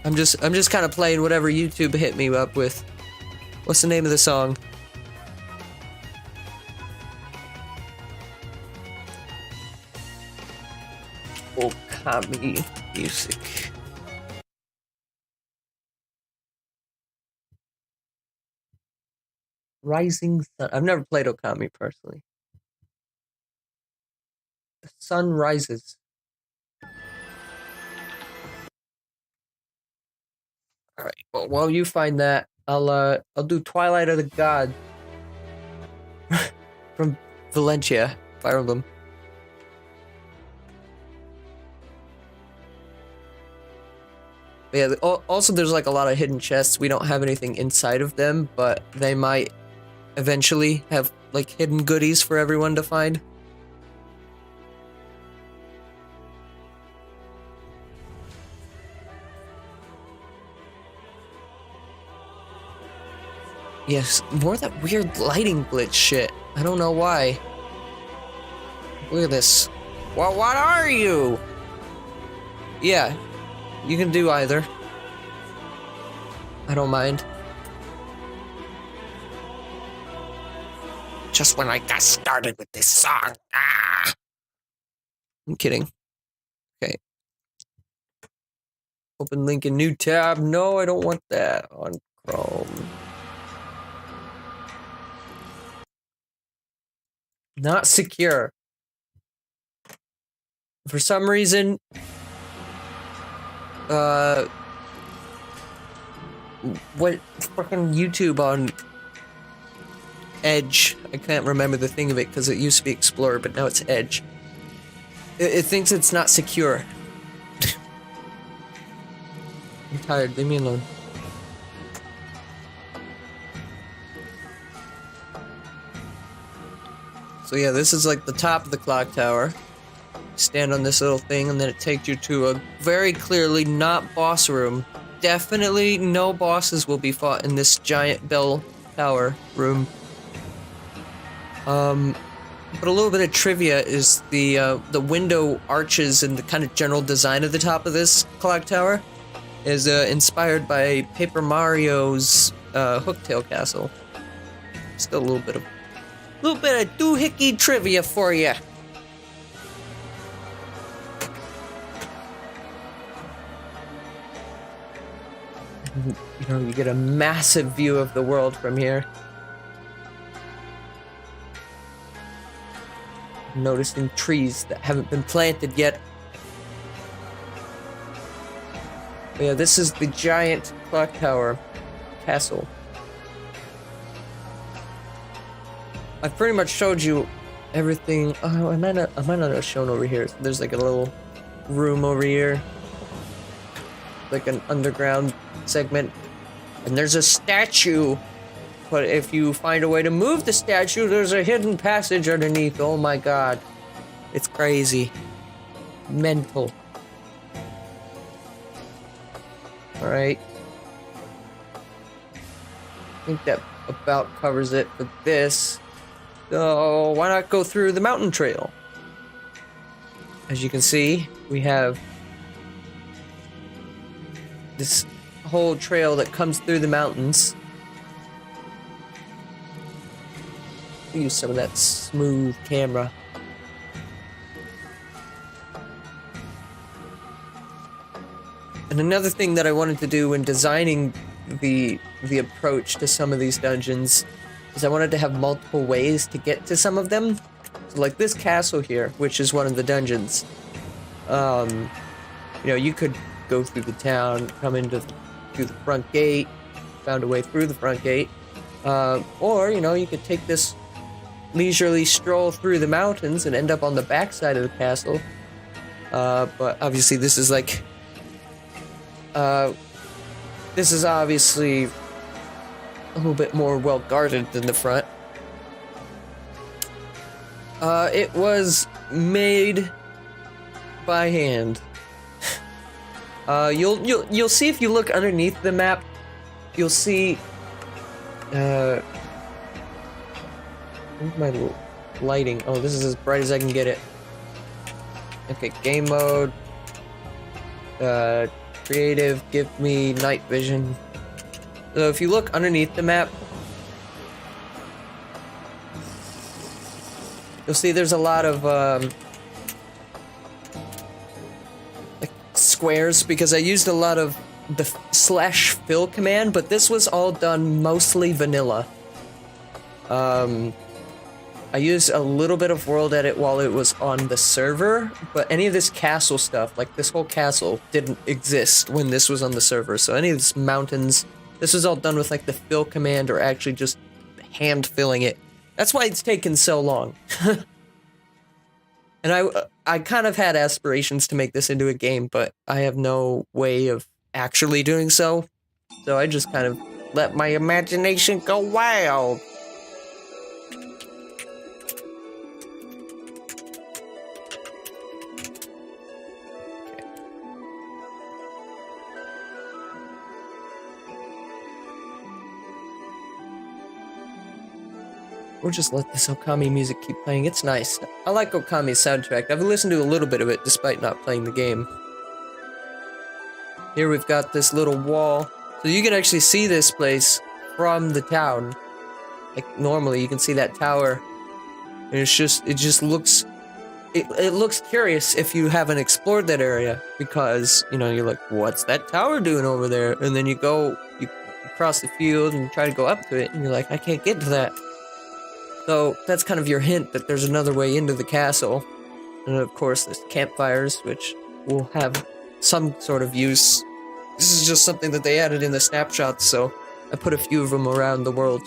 I'm just kind of playing whatever YouTube hit me up with. What's the name of the song? Okami music. Rising Sun. I've never played Okami personally. The sun rises. All right. Well, while you find that, I'll do Twilight of the God from Valencia, Fire Emblem. But yeah. Also, there's like a lot of hidden chests. We don't have anything inside of them, but they might eventually have like hidden goodies for everyone to find. Yes, more of that weird lighting glitch shit. I don't know why. Look at this. Well, what are you? Yeah, you can do either. I don't mind. Just when I got started with this song. Ah! I'm kidding. Okay. Open link in new tab. No, I don't want that on Chrome. Not secure. For some reason, what fucking YouTube on Edge. I can't remember the thing of it because it used to be Explorer, but now it's Edge. It thinks it's not secure. I'm tired, leave me alone. So yeah, this is like the top of the clock tower. Stand on this little thing and then it takes you to a very clearly not boss room. Definitely no bosses will be fought in this giant bell tower room. But a little bit of trivia is the window arches and the kind of general design of the top of this clock tower is inspired by Paper Mario's Hooktail Castle. Just a little bit of doohickey trivia for you. You know, you get a massive view of the world from here. Noticing trees that haven't been planted yet. But yeah, this is the giant clock tower castle. I've pretty much showed you everything. Oh, I might not have shown over here. So there's like a little room over here, like an underground segment, and there's a statue. But if you find a way to move the statue, there's a hidden passage underneath. Oh my god. It's crazy. Mental. Alright. I think that about covers it for this. So why not go through the mountain trail? As you can see, we have this whole trail that comes through the mountains. Use some of that smooth camera. And another thing that I wanted to do when designing the approach to some of these dungeons is I wanted to have multiple ways to get to some of them. So like this castle here, which is one of the dungeons. You know, you could go through the town, come through the front gate, found a way through the front gate. Or, you know, you could take this leisurely stroll through the mountains and end up on the backside of the castle. But obviously this is like... this is obviously a little bit more well guarded than the front. It was made by hand. You'll see if you look underneath the map, you'll see where's my lighting? Oh, this is as bright as I can get it. Okay, game mode. Creative, give me night vision. So if you look underneath the map, you'll see there's a lot of like squares because I used a lot of the /fill command, but this was all done mostly vanilla. I used a little bit of world edit while it was on the server, but any of this castle stuff, like this whole castle, didn't exist when this was on the server. So any of these mountains, this was all done with like the fill command or actually just hand filling it. That's why it's taken so long. And I kind of had aspirations to make this into a game, but I have no way of actually doing so. So I just kind of let my imagination go wild. Or just let this Okami music keep playing. It's nice. I like Okami's soundtrack. I've listened to a little bit of it despite not playing the game. Here we've got this little wall. So you can actually see this place from the town. Like normally you can see that tower. And it just looks... It looks curious if you haven't explored that area. Because, you know, you're like, what's that tower doing over there? And then you cross the field and try to go up to it. And you're like, I can't get to that. So that's kind of your hint that there's another way into the castle. And of course there's campfires, which will have some sort of use This is just something that they added in the snapshots, so I put a few of them around the world.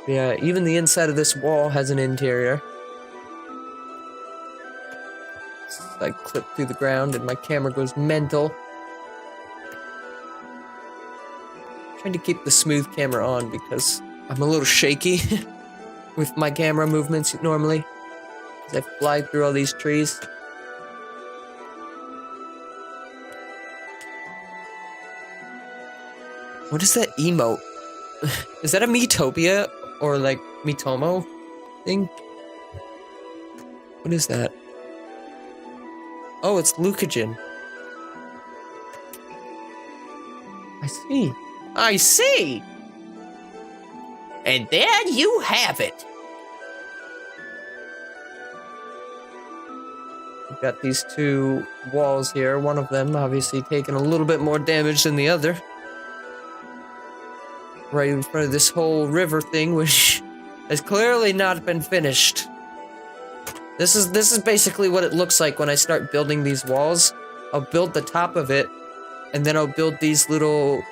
Yeah, even the inside of this wall has an interior. So I clip through the ground and my camera goes mental. Trying to keep the smooth camera on because I'm a little shaky with my camera movements normally. As I fly through all these trees. What is that emote? Is that a Miitopia or like Miitomo thing? What is that? Oh, it's Lucagen. I see. I see! And there you have it. We've got these two walls here. One of them obviously taking a little bit more damage than the other. Right in front of this whole river thing, which has clearly not been finished. This is basically what it looks like when I start building these walls. I'll build the top of it, and then I'll build these little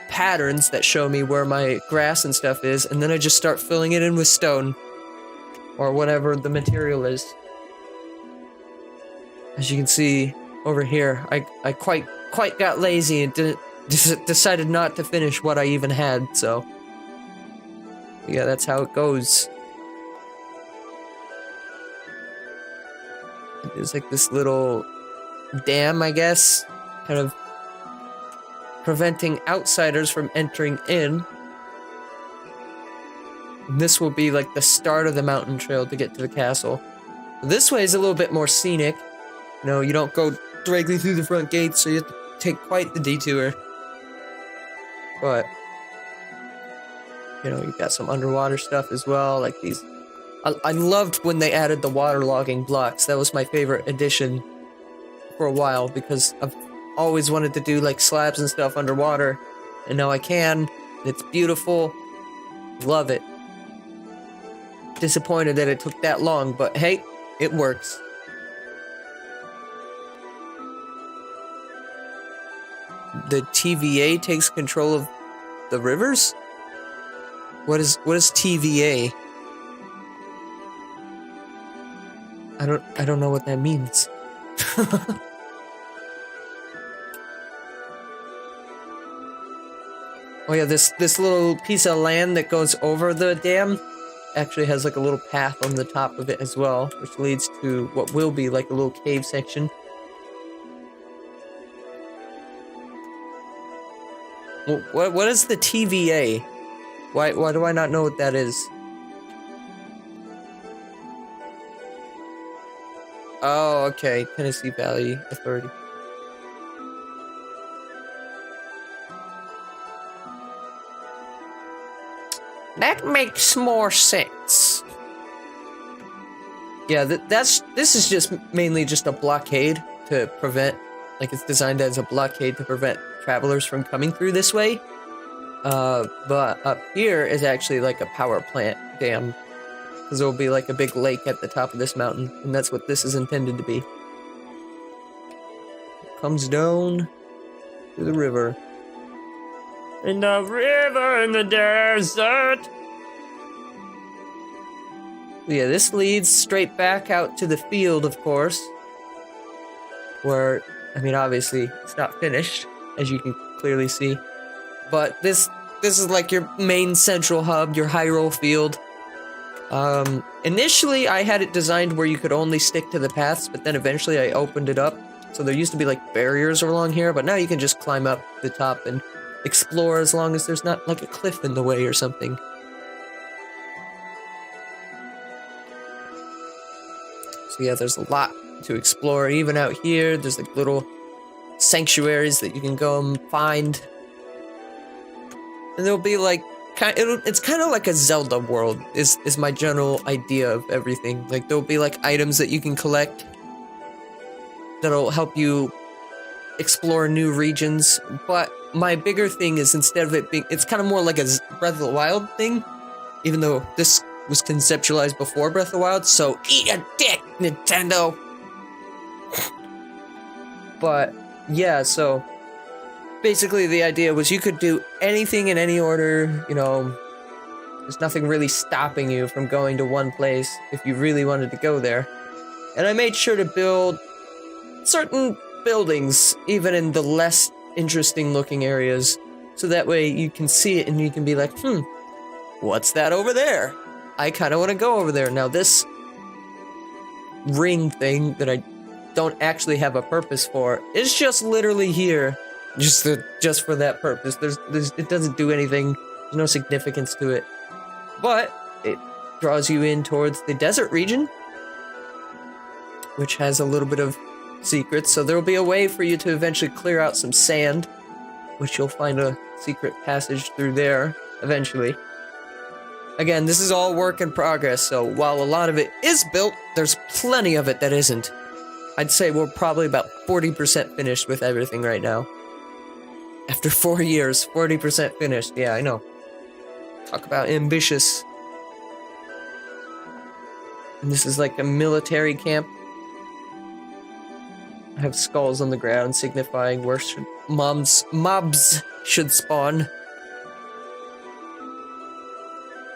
patterns that show me where my grass and stuff is, and then I just start filling it in with stone. Or whatever the material is. As you can see over here, I quite got lazy and decided not to finish what I even had, so yeah, that's how it goes. There's like this little dam, I guess, kind of preventing outsiders from entering in. And this will be like the start of the mountain trail to get to the castle. This way is a little bit more scenic. You know, you don't go directly through the front gate, so you have to take quite the detour. But, you know, you've got some underwater stuff as well, like these. I loved when they added the waterlogging blocks. That was my favorite addition for a while, because I've always wanted to do, like, slabs and stuff underwater. And now I can. It's beautiful. Love it. Disappointed that it took that long, but hey, it works. The TVA takes control of the rivers? What is TVA? I don't know what that means. Oh yeah, this little piece of land that goes over the dam actually has like a little path on the top of it as well, which leads to what will be like a little cave section. What is the TVA? Why do I not know what that is? Oh, okay. Tennessee Valley Authority. That makes more sense. Yeah, this is just mainly just a blockade to prevent, like it's designed as a blockade to prevent travelers from coming through this way. But up here is actually like a power plant dam, because there will be like a big lake at the top of this mountain, and that's what this is intended to be. It comes down to the river. In the river, in the desert. Yeah, this leads straight back out to the field, of course. Where, I mean, obviously, it's not finished, as you can clearly see. But this is like your main central hub, your high-roll field. Initially, I had it designed where you could only stick to the paths, but then eventually I opened it up. So there used to be like barriers along here, but now you can just climb up the top and explore as long as there's not like a cliff in the way or something. So yeah, there's a lot to explore. Even out here, there's like little sanctuaries that you can go and find. And there'll be like, it's kind of like a Zelda world, is my general idea of everything. Like there'll be like items that you can collect that'll help you explore new regions, but my bigger thing is, instead of it being, it's kind of more like a Breath of the Wild thing, even though this was conceptualized before Breath of the Wild, so eat a dick, Nintendo! But yeah, so basically the idea was you could do anything in any order, you know, there's nothing really stopping you from going to one place if you really wanted to go there. And I made sure to build certain buildings, even in the less interesting looking areas, so that way you can see it and you can be like, what's that over there? I kind of want to go over there. Now this ring thing that I don't actually have a purpose for is just literally here, just for that purpose. It doesn't do anything. There's no significance to it, but it draws you in towards the desert region, which has a little bit of secrets. So there will be a way for you to eventually clear out some sand, which you'll find a secret passage through there eventually. Again, this is all work in progress, so while a lot of it is built, there's plenty of it that isn't. I'd say we're probably about 40% finished with everything right now. After 4 years, 40% finished. Yeah, I know. Talk about ambitious. And this is like a military camp. I have skulls on the ground signifying where mobs should spawn.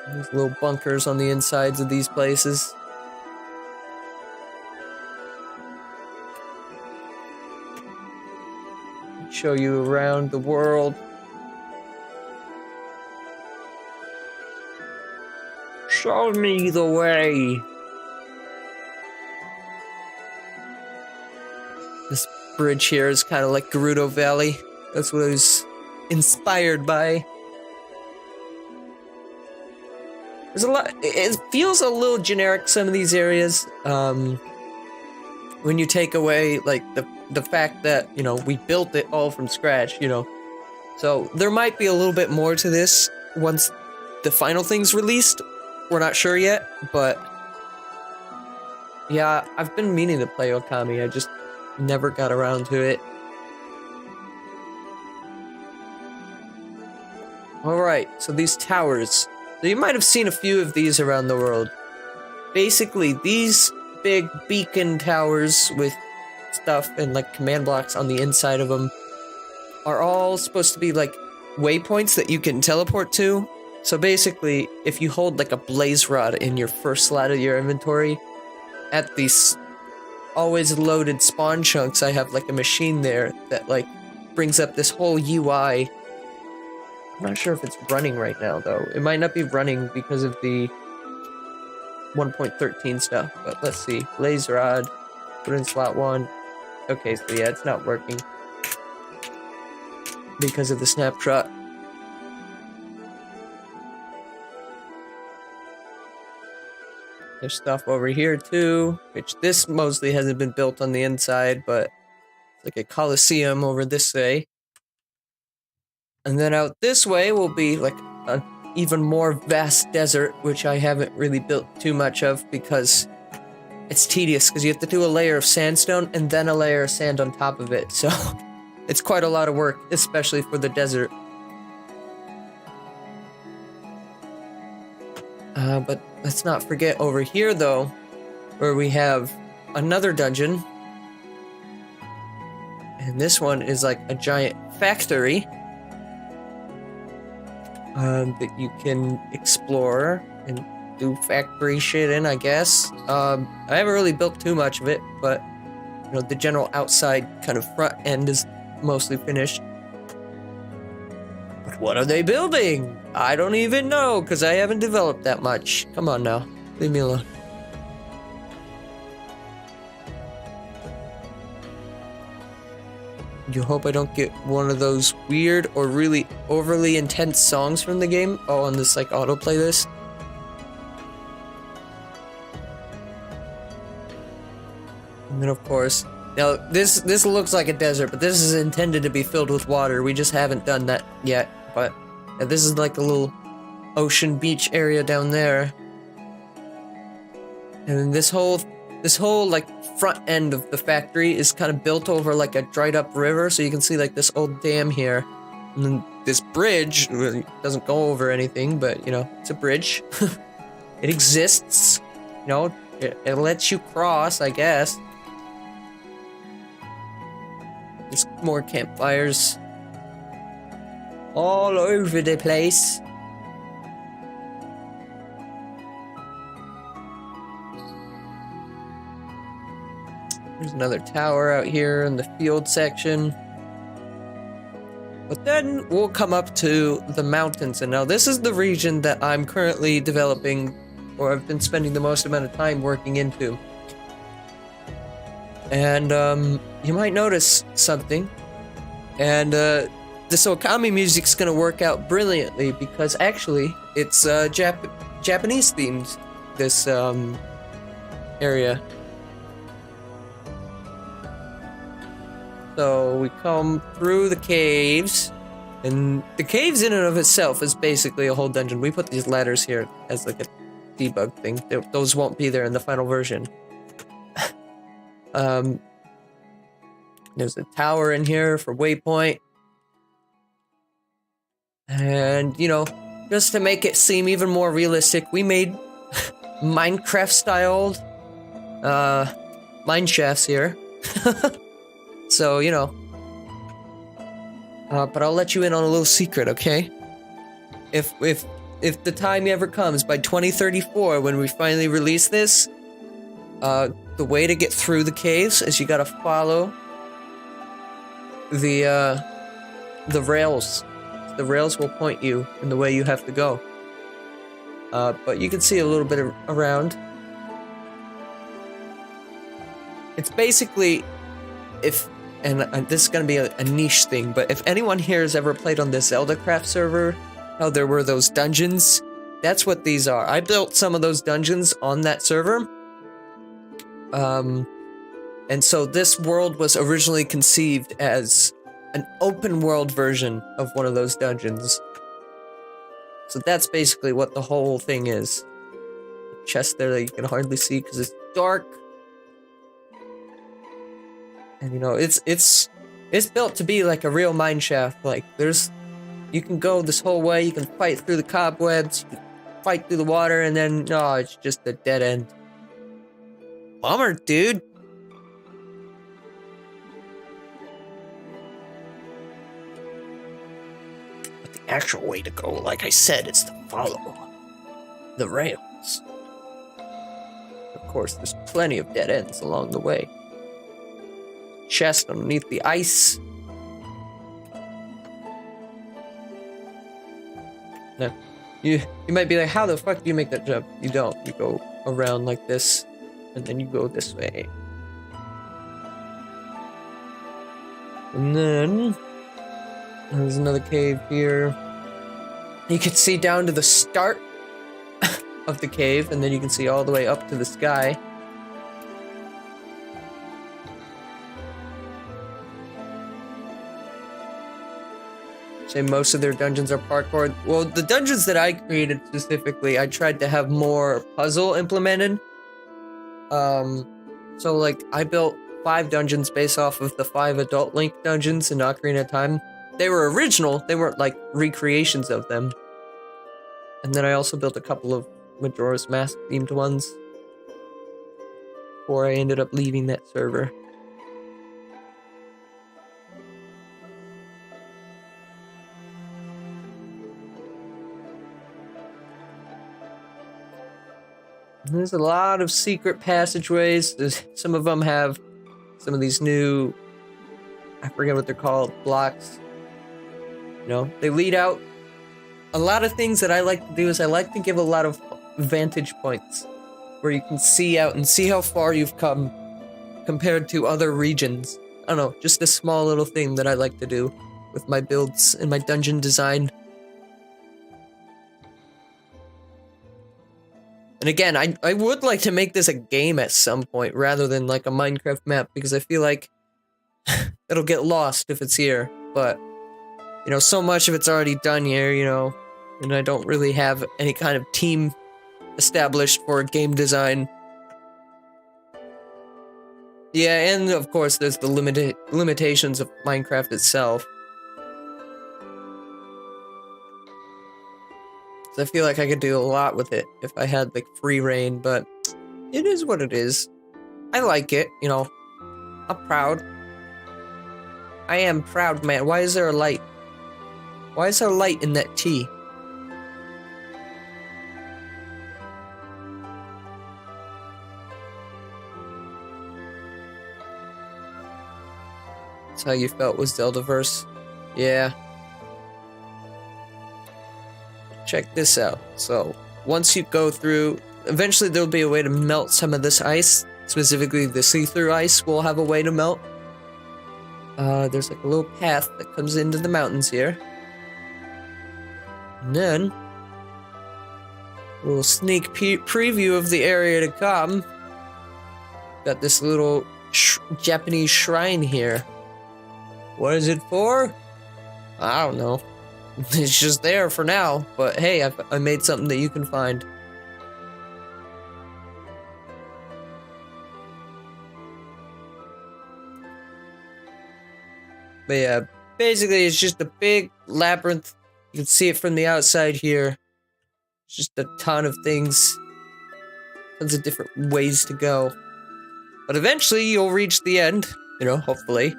There's little bunkers on the insides of these places. Show you around the world. Show me the way. This bridge here is kind of like Gerudo Valley. That's what I was inspired by. There's a lot. It feels a little generic, some of these areas. When you take away like the fact that, you know, we built it all from scratch, you know. So there might be a little bit more to this once the final thing's released. We're not sure yet, but yeah, I've been meaning to play Okami. I just never got around to it. Alright, so these towers. So you might have seen a few of these around the world. Basically, these big beacon towers with stuff and like command blocks on the inside of them are all supposed to be like waypoints that you can teleport to. So basically, if you hold like a blaze rod in your first slot of your inventory, at these always loaded spawn chunks, I have like a machine there that like brings up this whole UI. I'm not sure if it's running right now though. It might not be running because of the 1.13 stuff, but let's see. Blaze rod, put in slot 1. Okay, so yeah, it's not working because of the snapshot. There's stuff over here too, which this mostly hasn't been built on the inside, but it's like a coliseum over this way. And then out this way will be like an even more vast desert, which I haven't really built too much of because it's tedious, because you have to do a layer of sandstone and then a layer of sand on top of it. So it's quite a lot of work, especially for the desert. But let's not forget over here though, where we have another dungeon. And this one is like a giant factory that you can explore and do factory shit in, I guess. I haven't really built too much of it, but you know, the general outside kind of front end is mostly finished. But what are they building? I don't even know, because I haven't developed that much. Come on now, leave me alone. You hope I don't get one of those weird or really overly intense songs from the game. Oh, on this like autoplay this. And then of course, now this looks like a desert, but this is intended to be filled with water. We just haven't done that yet. But yeah, this is like a little ocean beach area down there. And then this whole like front end of the factory is kind of built over like a dried up river, so you can see like this old dam here. And then this bridge really doesn't go over anything, but you know, it's a bridge. It exists. You know, it lets you cross, I guess. There's more campfires all over the place. There's another tower out here in the field section. But then we'll come up to the mountains, and now this is the region that I'm currently developing, or I've been spending the most amount of time working into. And you might notice something, and this Okami music's gonna work out brilliantly because actually it's Japanese themed, this area. So we come through the caves, and the caves in and of itself is basically a whole dungeon. We put these ladders here as like a debug thing. Those won't be there in the final version. There's a tower in here for waypoint. And, you know, just to make it seem even more realistic, we made Minecraft-styled mine shafts here. So, you know. But I'll let you in on a little secret, okay? If the time ever comes, by 2034, when we finally release this, the way to get through the caves is you gotta follow the rails. The rails will point you in the way you have to go. But you can see a little bit around. It's basically, and this is gonna be a niche thing, but if anyone here has ever played on this NintendoCraft server, how there were those dungeons, that's what these are. I built some of those dungeons on that server. And so this world was originally conceived as an open world version of one of those dungeons. So that's basically what the whole thing is. A chest there that you can hardly see because it's dark. And you know, it's built to be like a real mine shaft. Like you can go this whole way, you can fight through the cobwebs, you can fight through the water, and then it's just a dead end. Bummer, dude. But the actual way to go, like I said, is to follow the rails. Of course, there's plenty of dead ends along the way. Chest underneath the ice. Now, you might be like, how the fuck do you make that jump? You don't. You go around like this, and then you go this way. And then there's another cave here. You can see down to the start of the cave, and then you can see all the way up to the sky. Say most of their dungeons are parkour. Well, the dungeons that I created specifically, I tried to have more puzzle implemented. So like I built 5 dungeons based off of the 5 Adult Link dungeons in Ocarina of Time. They were original, they weren't like recreations of them. And then I also built a couple of Majora's Mask themed ones before I ended up leaving that server. There's a lot of secret passageways. Some of them have some of these new, I forget what they're called, blocks. You know, they lead out. A lot of things that I like to do is I like to give a lot of vantage points where you can see out and see how far you've come compared to other regions. I don't know, just a small little thing that I like to do with my builds and my dungeon design. And again, I would like to make this a game at some point rather than like a Minecraft map because I feel like it'll get lost if it's here. But, you know, so much of it's already done here, you know, and I don't really have any kind of team established for game design. Yeah, and of course there's the limitations of Minecraft itself. I feel like I could do a lot with it if I had like free reign, but it is what it is. I like it, you know. I'm proud. I am proud, man. Why is there a light? Why is there a light in that tea? That's how you felt was Zeldaverse. Yeah. Check this out. So, once you go through, eventually there'll be a way to melt some of this ice. Specifically, the see-through ice will have a way to melt. There's like a little path that comes into the mountains here. And then, a little sneak preview of the area to come. Got this little Japanese shrine here. What is it for? I don't know. It's just there for now, but hey, I made something that you can find. But yeah, basically it's just a big labyrinth. You can see it from the outside here. It's just a ton of things. Tons of different ways to go. But eventually you'll reach the end, you know, hopefully.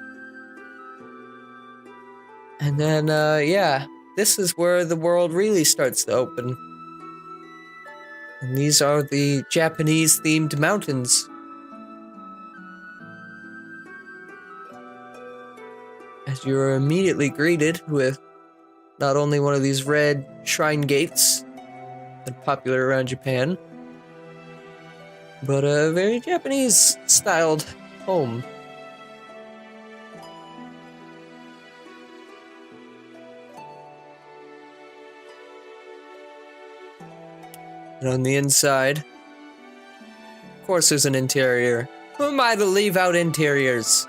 And then, yeah, this is where the world really starts to open. And these are the Japanese-themed mountains. As you're immediately greeted with not only one of these red shrine gates that are popular around Japan, but a very Japanese-styled home. And on the inside, of course there's an interior. Who am I to leave out interiors?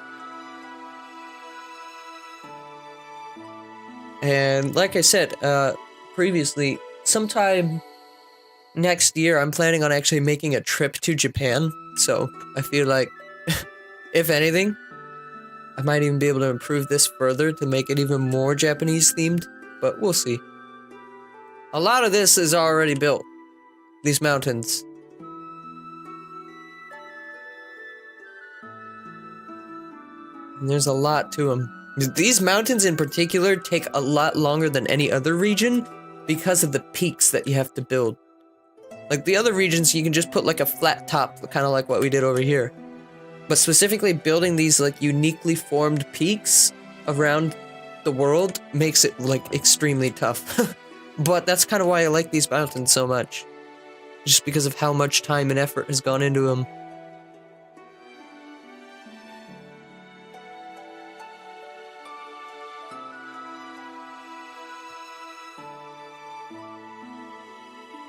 And like I said previously, sometime next year I'm planning on actually making a trip to Japan. So I feel like, if anything, I might even be able to improve this further to make it even more Japanese themed, but we'll see. A lot of this is already built. These mountains. And there's a lot to them. These mountains in particular take a lot longer than any other region because of the peaks that you have to build. Like the other regions, you can just put like a flat top, kind of like what we did over here. But specifically building these like uniquely formed peaks around the world makes it like extremely tough. But that's kind of why I like these mountains so much. Just because of how much time and effort has gone into them.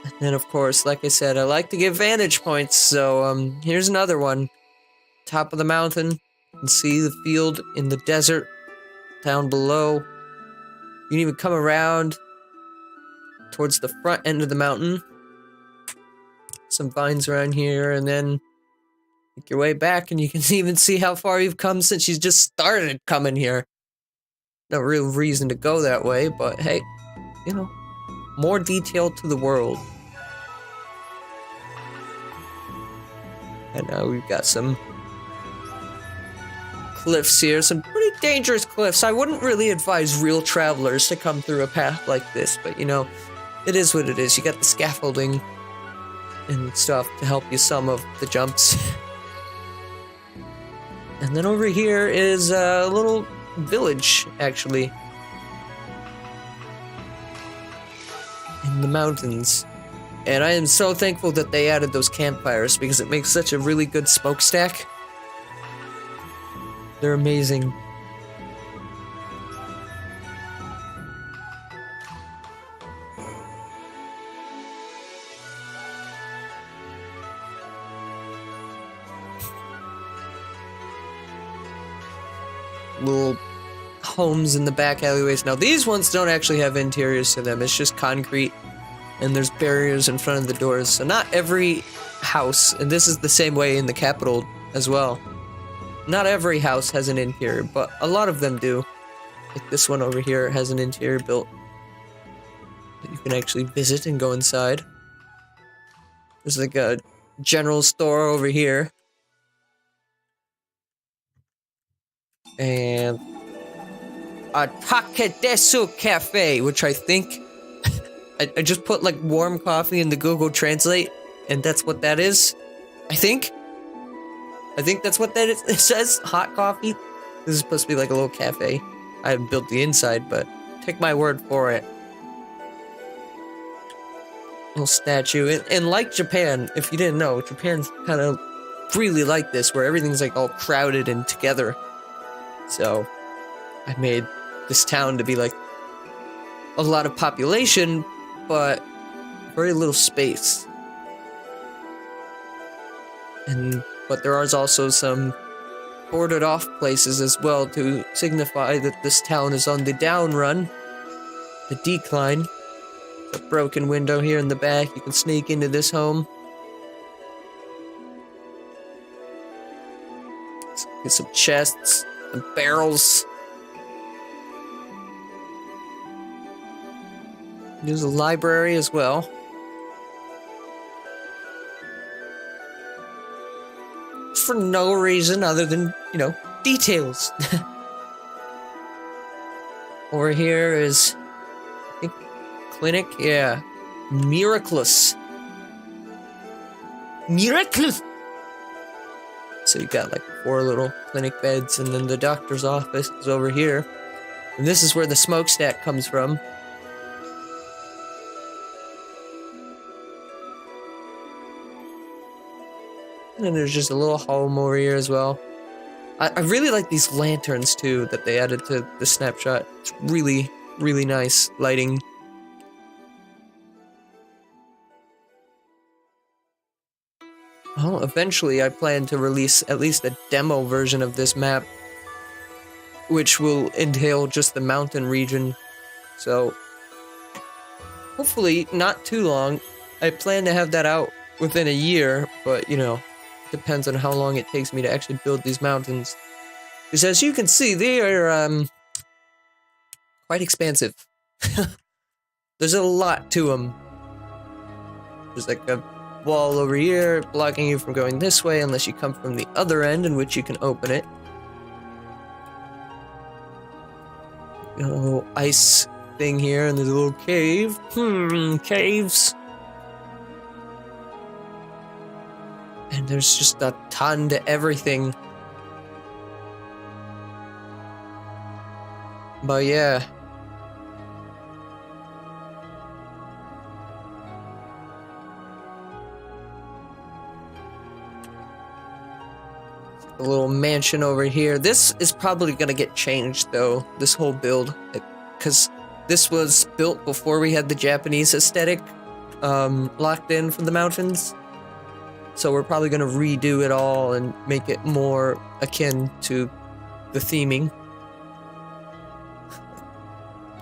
And then of course, like I said, I like to give vantage points, so here's another one. Top of the mountain, you can see the field in the desert down below. You can even come around towards the front end of the mountain. Some vines around here, and then make your way back, and you can even see how far you've come since you just started coming here. No real reason to go that way, but hey, you know, more detail to the world. And now we've got some cliffs here, some pretty dangerous cliffs. I wouldn't really advise real travelers to come through a path like this, but you know, it is what it is. You got the scaffolding and stuff to help you some of the jumps. And then over here is a little village, actually. In the mountains. And I am so thankful that they added those campfires because it makes such a really good smokestack. They're amazing. Little homes in the back alleyways. Now these ones don't actually have interiors to them. It's just concrete and there's barriers in front of the doors. So not every house, and this is the same way in the capital as well. Not every house has an interior, but a lot of them do. Like this one over here has an interior built that you can actually visit and go inside. There's like a general store over here. And a Takedesu Cafe, which I think I just put like warm coffee into Google Translate, and that's what that is. I think that's what that is. It says hot coffee. This is supposed to be like a little cafe. I haven't built the inside, but take my word for it. Little statue. And like Japan, if you didn't know, Japan's kind of really like this, where everything's like all crowded and together. So I made this town to be like a lot of population, but very little space. But there is also some boarded off places as well to signify that this town is on the down run, the decline. A broken window here in the back. You can sneak into this home. Get some chests, some barrels. There's a library as well. For no reason other than, details. Over here is, I think, clinic. Yeah. Miraculous. So you got like 4 little clinic beds, and then the doctor's office is over here. And this is where the smokestack comes from. And then there's just a little home over here as well. I really like these lanterns too that they added to the snapshot. It's really, really nice lighting. Well, eventually I plan to release at least a demo version of this map, which will entail just the mountain region. So, hopefully not too long. I plan to have that out within a year, but depends on how long it takes me to actually build these mountains. Because as you can see, they are quite expansive. There's a lot to them. There's like a wall over here blocking you from going this way unless you come from the other end, in which you can open it. Oh, ice thing here, and there's a little cave. Caves. And there's just a ton to everything. But yeah. A little mansion over here. This is probably gonna get changed though, this whole build. Because this was built before we had the Japanese aesthetic locked in from the mountains. So we're probably going to redo it all and make it more akin to the theming.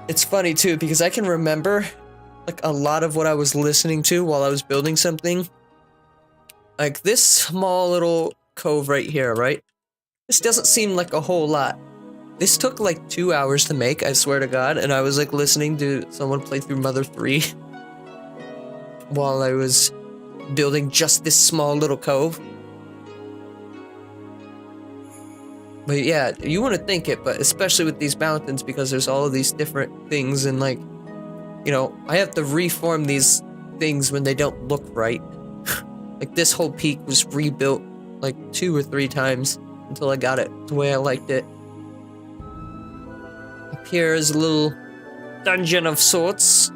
It's funny too, because I can remember like a lot of what I was listening to while I was building something. Like this small little cove right here, right? This doesn't seem like a whole lot. This took like 2 hours to make, I swear to God, and I was like listening to someone play through Mother 3 while I was building just this small little cove. But yeah, you want to think it, but especially with these mountains, because there's all of these different things, and like, I have to reform these things when they don't look right. Like this whole peak was rebuilt like 2 or 3 times until I got it the way I liked it. Up here is a little dungeon of sorts.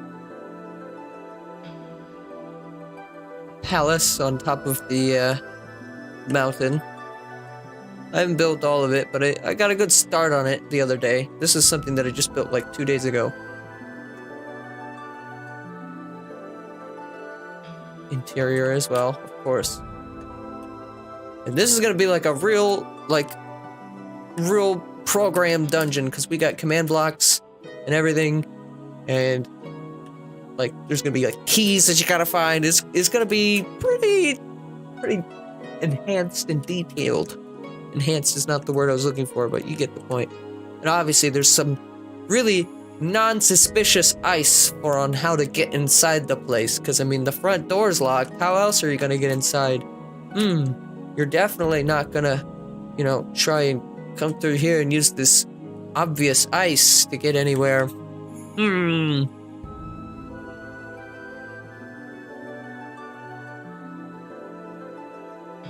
Palace on top of the mountain. I haven't built all of it, but I got a good start on it the other day. This is something that I just built like 2 days ago. Interior as well, of course. And this is gonna be like a real program dungeon, because we got command blocks and everything, and like there's gonna be like keys that you gotta find. It's gonna be pretty enhanced and detailed. Enhanced is not the word I was looking for, but you get the point. And obviously there's some really non-suspicious ice on how to get inside the place, because I mean the front door's locked. How else are you gonna get inside? You're definitely not gonna, try and come through here and use this obvious ice to get anywhere.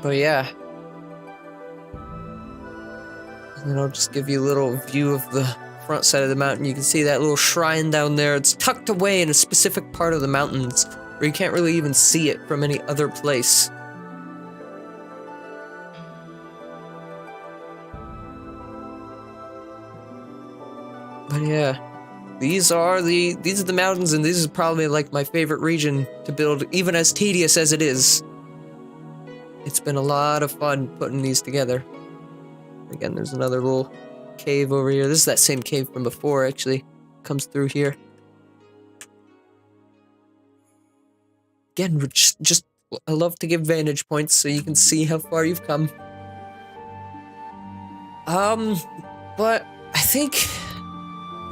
But yeah. And then I'll just give you a little view of the front side of the mountain. You can see that little shrine down there. It's tucked away in a specific part of the mountains where you can't really even see it from any other place. But yeah, these are the mountains, and this is probably like my favorite region to build, even as tedious as it is. It's been a lot of fun putting these together. Again, there's another little cave over here. This is that same cave from before, actually. Comes through here. Again, just I love to give vantage points so you can see how far you've come. But I think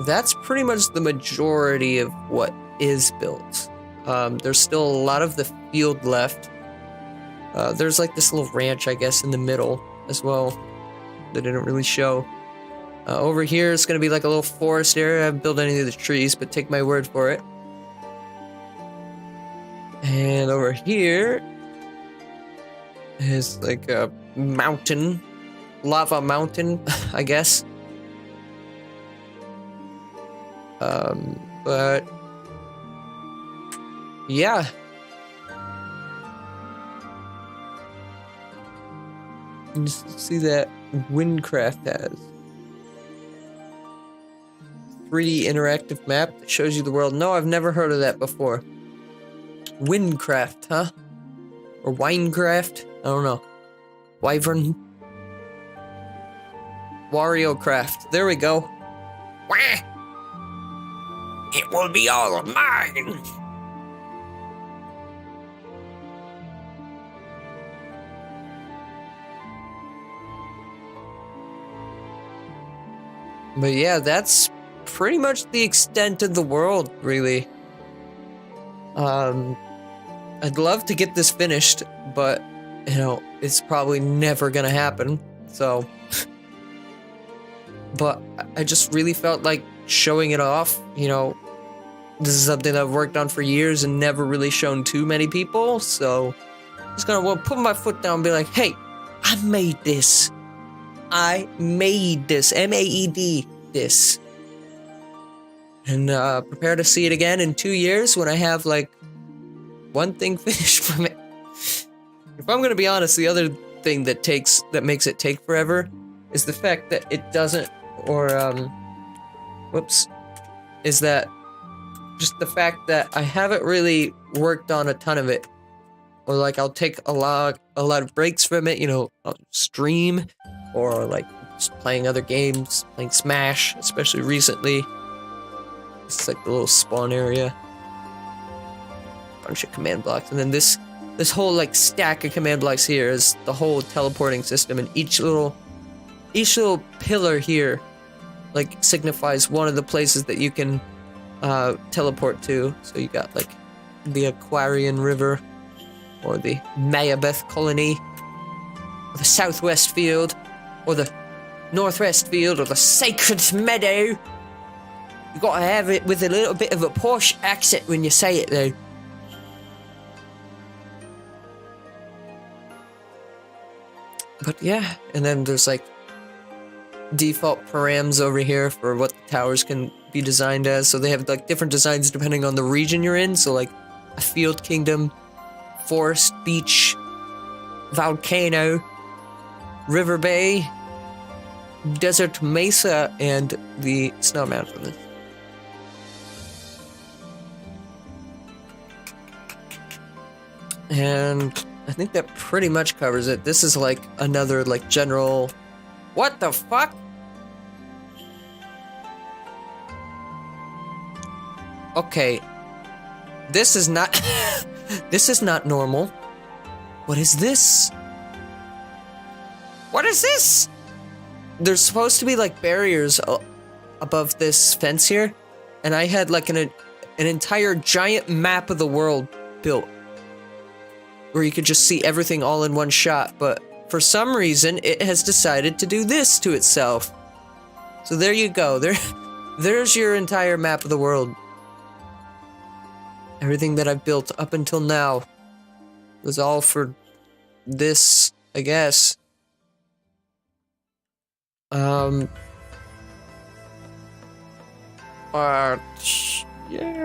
that's pretty much the majority of what is built. There's still a lot of the field left. There's like this little ranch, I guess, in the middle as well that didn't really show. Over here it's gonna be like a little forest area. I haven't built any of the trees, but take my word for it. And over here is like a mountain, lava mountain, I guess. But yeah. You just see that NintendoCraft has 3D interactive map that shows you the world. No, I've never heard of that before. NintendoCraft, huh? Or Winecraft? I don't know. Wyvern? WarioCraft. There we go. Wah! It will be all of mine. But yeah, that's pretty much the extent of the world, really. I'd love to get this finished, but, you know, it's probably never gonna happen, so... But I just really felt like showing it off, you know. This is something that I've worked on for years and never really shown too many people, so... I'm just gonna put my foot down and be like, hey, I made this. I made this. M-A-E-D. This. And prepare to see it again in 2 years when I have, like, one thing finished from it. If I'm gonna be honest, the other thing that makes it take forever is the fact that it doesn't, or, is that just the fact that I haven't really worked on a ton of it. Or, like, I'll take a lot of breaks from it, you know, I'll stream, or, like, just playing other games, playing Smash, especially recently. It's like the little spawn area. Bunch of command blocks, and then this whole like stack of command blocks here is the whole teleporting system, and each little pillar here like signifies one of the places that you can teleport to. So you got like the Aquarian River, or the Mayabeth Colony, or the Southwest Field, or the Northwest Field, or the Sacred Meadow. You gotta have it with a little bit of a posh accent when you say it, though. But yeah, and then there's like default params over here for what the towers can be designed as. So they have like different designs depending on the region you're in. So like a field kingdom, forest, beach, volcano, river bay, desert mesa, and the snow mountain. And I think that pretty much covers it. This is like another like general... What the fuck? Okay. This is not... This is not normal. What is this? What is this? There's supposed to be like barriers above this fence here. And I had like an entire giant map of the world built, where you could just see everything all in one shot, but for some reason, it has decided to do this to itself. So there you go. There's your entire map of the world. Everything that I've built up until now was all for this, I guess. Yeah,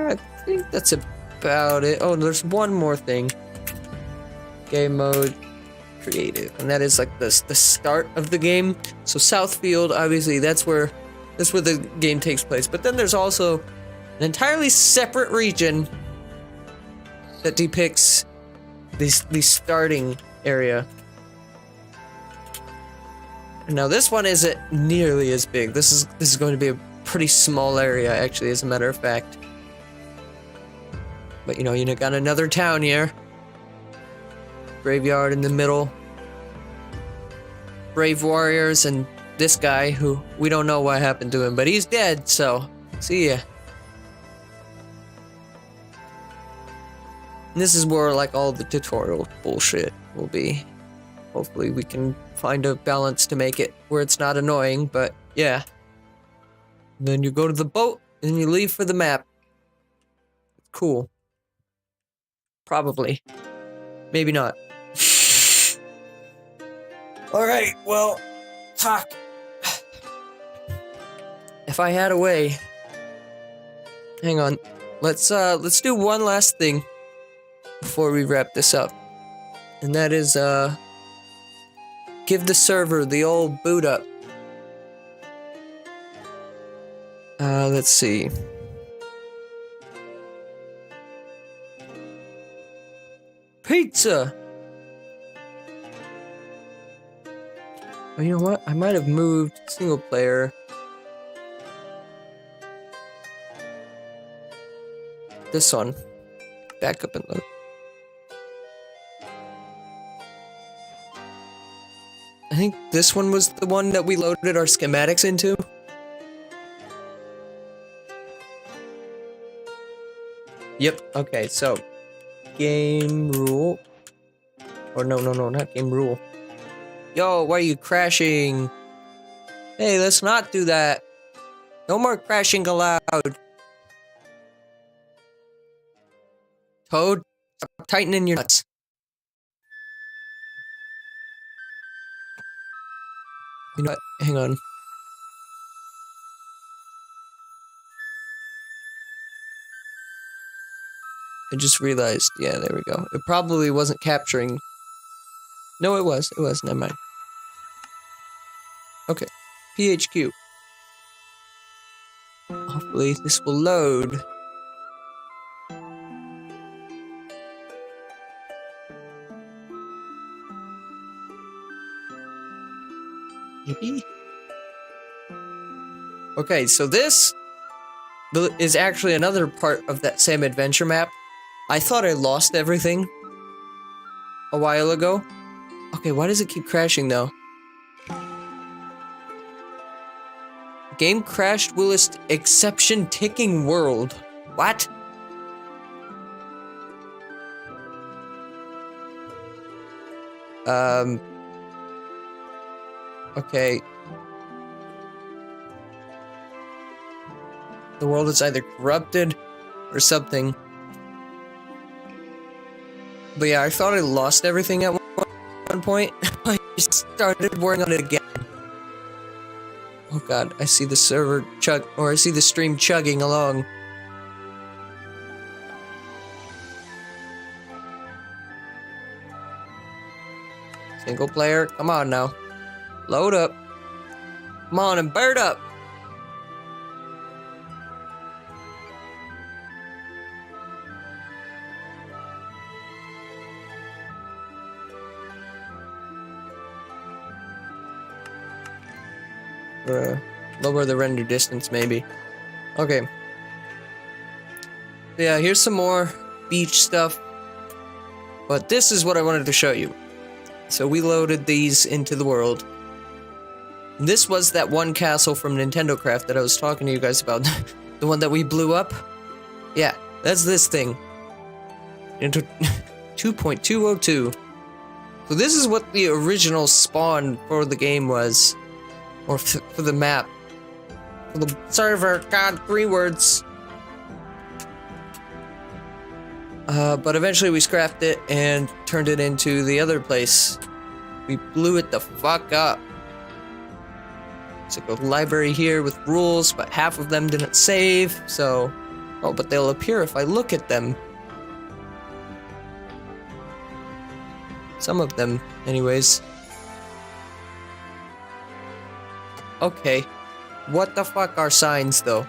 I think that's about it. Oh, there's one more thing. Game mode, creative, and that is like the start of the game. So Southfield, obviously, that's where the game takes place. But then there's also an entirely separate region that depicts the starting area. Now this one isn't nearly as big. This is going to be a pretty small area, actually, as a matter of fact. But you know, you got another town here. Graveyard in the middle. Brave warriors and this guy who we don't know what happened to him, but he's dead, so see ya. And this is where like all the tutorial bullshit will be. Hopefully we can find a balance to make it where it's not annoying, but yeah. And then you go to the boat and you leave for the map. Cool. Probably. Maybe not. Alright, well, talk. If I had a way. Hang on. Let's do one last thing before we wrap this up. And that is give the server the old boot up. Let's see. Pizza! Oh, you know what? I might have moved single player. This one. Back up and load. I think this one was the one that we loaded our schematics into. Yep, okay, so game rule. Or no, not game rule. Yo, why are you crashing? Hey, let's not do that. No more crashing allowed. Toad, stop tightening your nuts. You know what? Hang on. I just realized. Yeah, there we go. It probably wasn't capturing. No, it was. It was. Never mind. Okay. PHQ. Hopefully this will load. Maybe? Okay, so this is actually another part of that same adventure map. I thought I lost everything a while ago. Okay, why does it keep crashing though? Game crashed will exception ticking world. What? Okay. The world is either corrupted or something. But yeah, I thought I lost everything at one point. I started working on it again. Oh god, I see the server I see the stream chugging along. Single player, come on now. Load up. Come on and bird up. Lower the render distance, maybe. Okay. Yeah, here's some more beach stuff. But this is what I wanted to show you. So we loaded these into the world. This was that one castle from NintendoCraft that I was talking to you guys about. The one that we blew up. Yeah, that's this thing. Into 2.202. So this is what the original spawn for the game was. Or for the map. for the server. God, 3 words. But eventually we scrapped it and turned it into the other place. We blew it the fuck up. It's like a library here with rules, but half of them didn't save, so... Oh, but they'll appear if I look at them. Some of them, anyways. Okay. What the fuck are signs, though?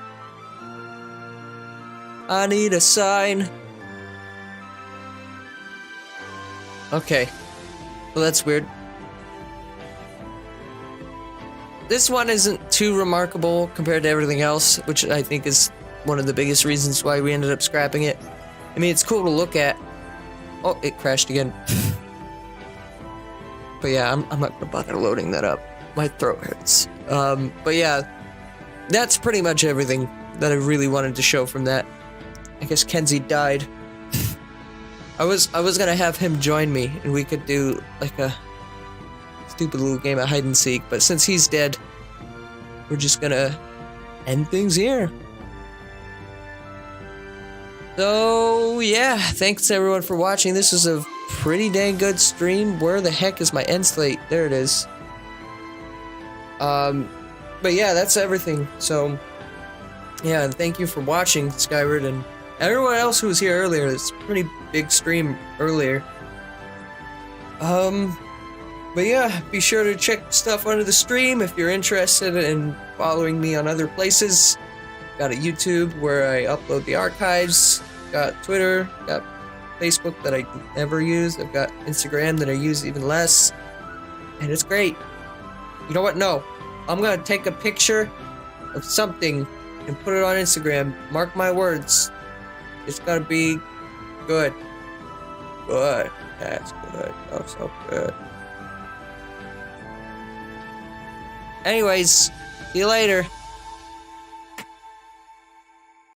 I need a sign. Okay. Well, that's weird. This one isn't too remarkable compared to everything else, which I think is one of the biggest reasons why we ended up scrapping it. I mean, it's cool to look at. Oh, it crashed again. But yeah, I'm not gonna bother loading that up. My throat hurts. But yeah, that's pretty much everything that I really wanted to show from that. I guess Kenzie died. I was gonna have him join me, and we could do like a stupid little game of hide and seek, but since he's dead, we're just gonna end things here. So yeah, thanks everyone for watching. This is a pretty dang good stream. Where the heck is my end slate? There it is. But yeah, that's everything. So yeah, thank you for watching, Skyward, and everyone else who was here earlier. It's a pretty big stream earlier. But yeah, be sure to check stuff under the stream if you're interested in following me on other places. Got a YouTube where I upload the archives. Got Twitter. Got Facebook that I never use. I've got Instagram that I use even less. And it's great. You know what? No. I'm gonna take a picture of something and put it on Instagram. Mark my words. It's gonna be good. Good. That's good. Oh, so good. Anyways, see you later.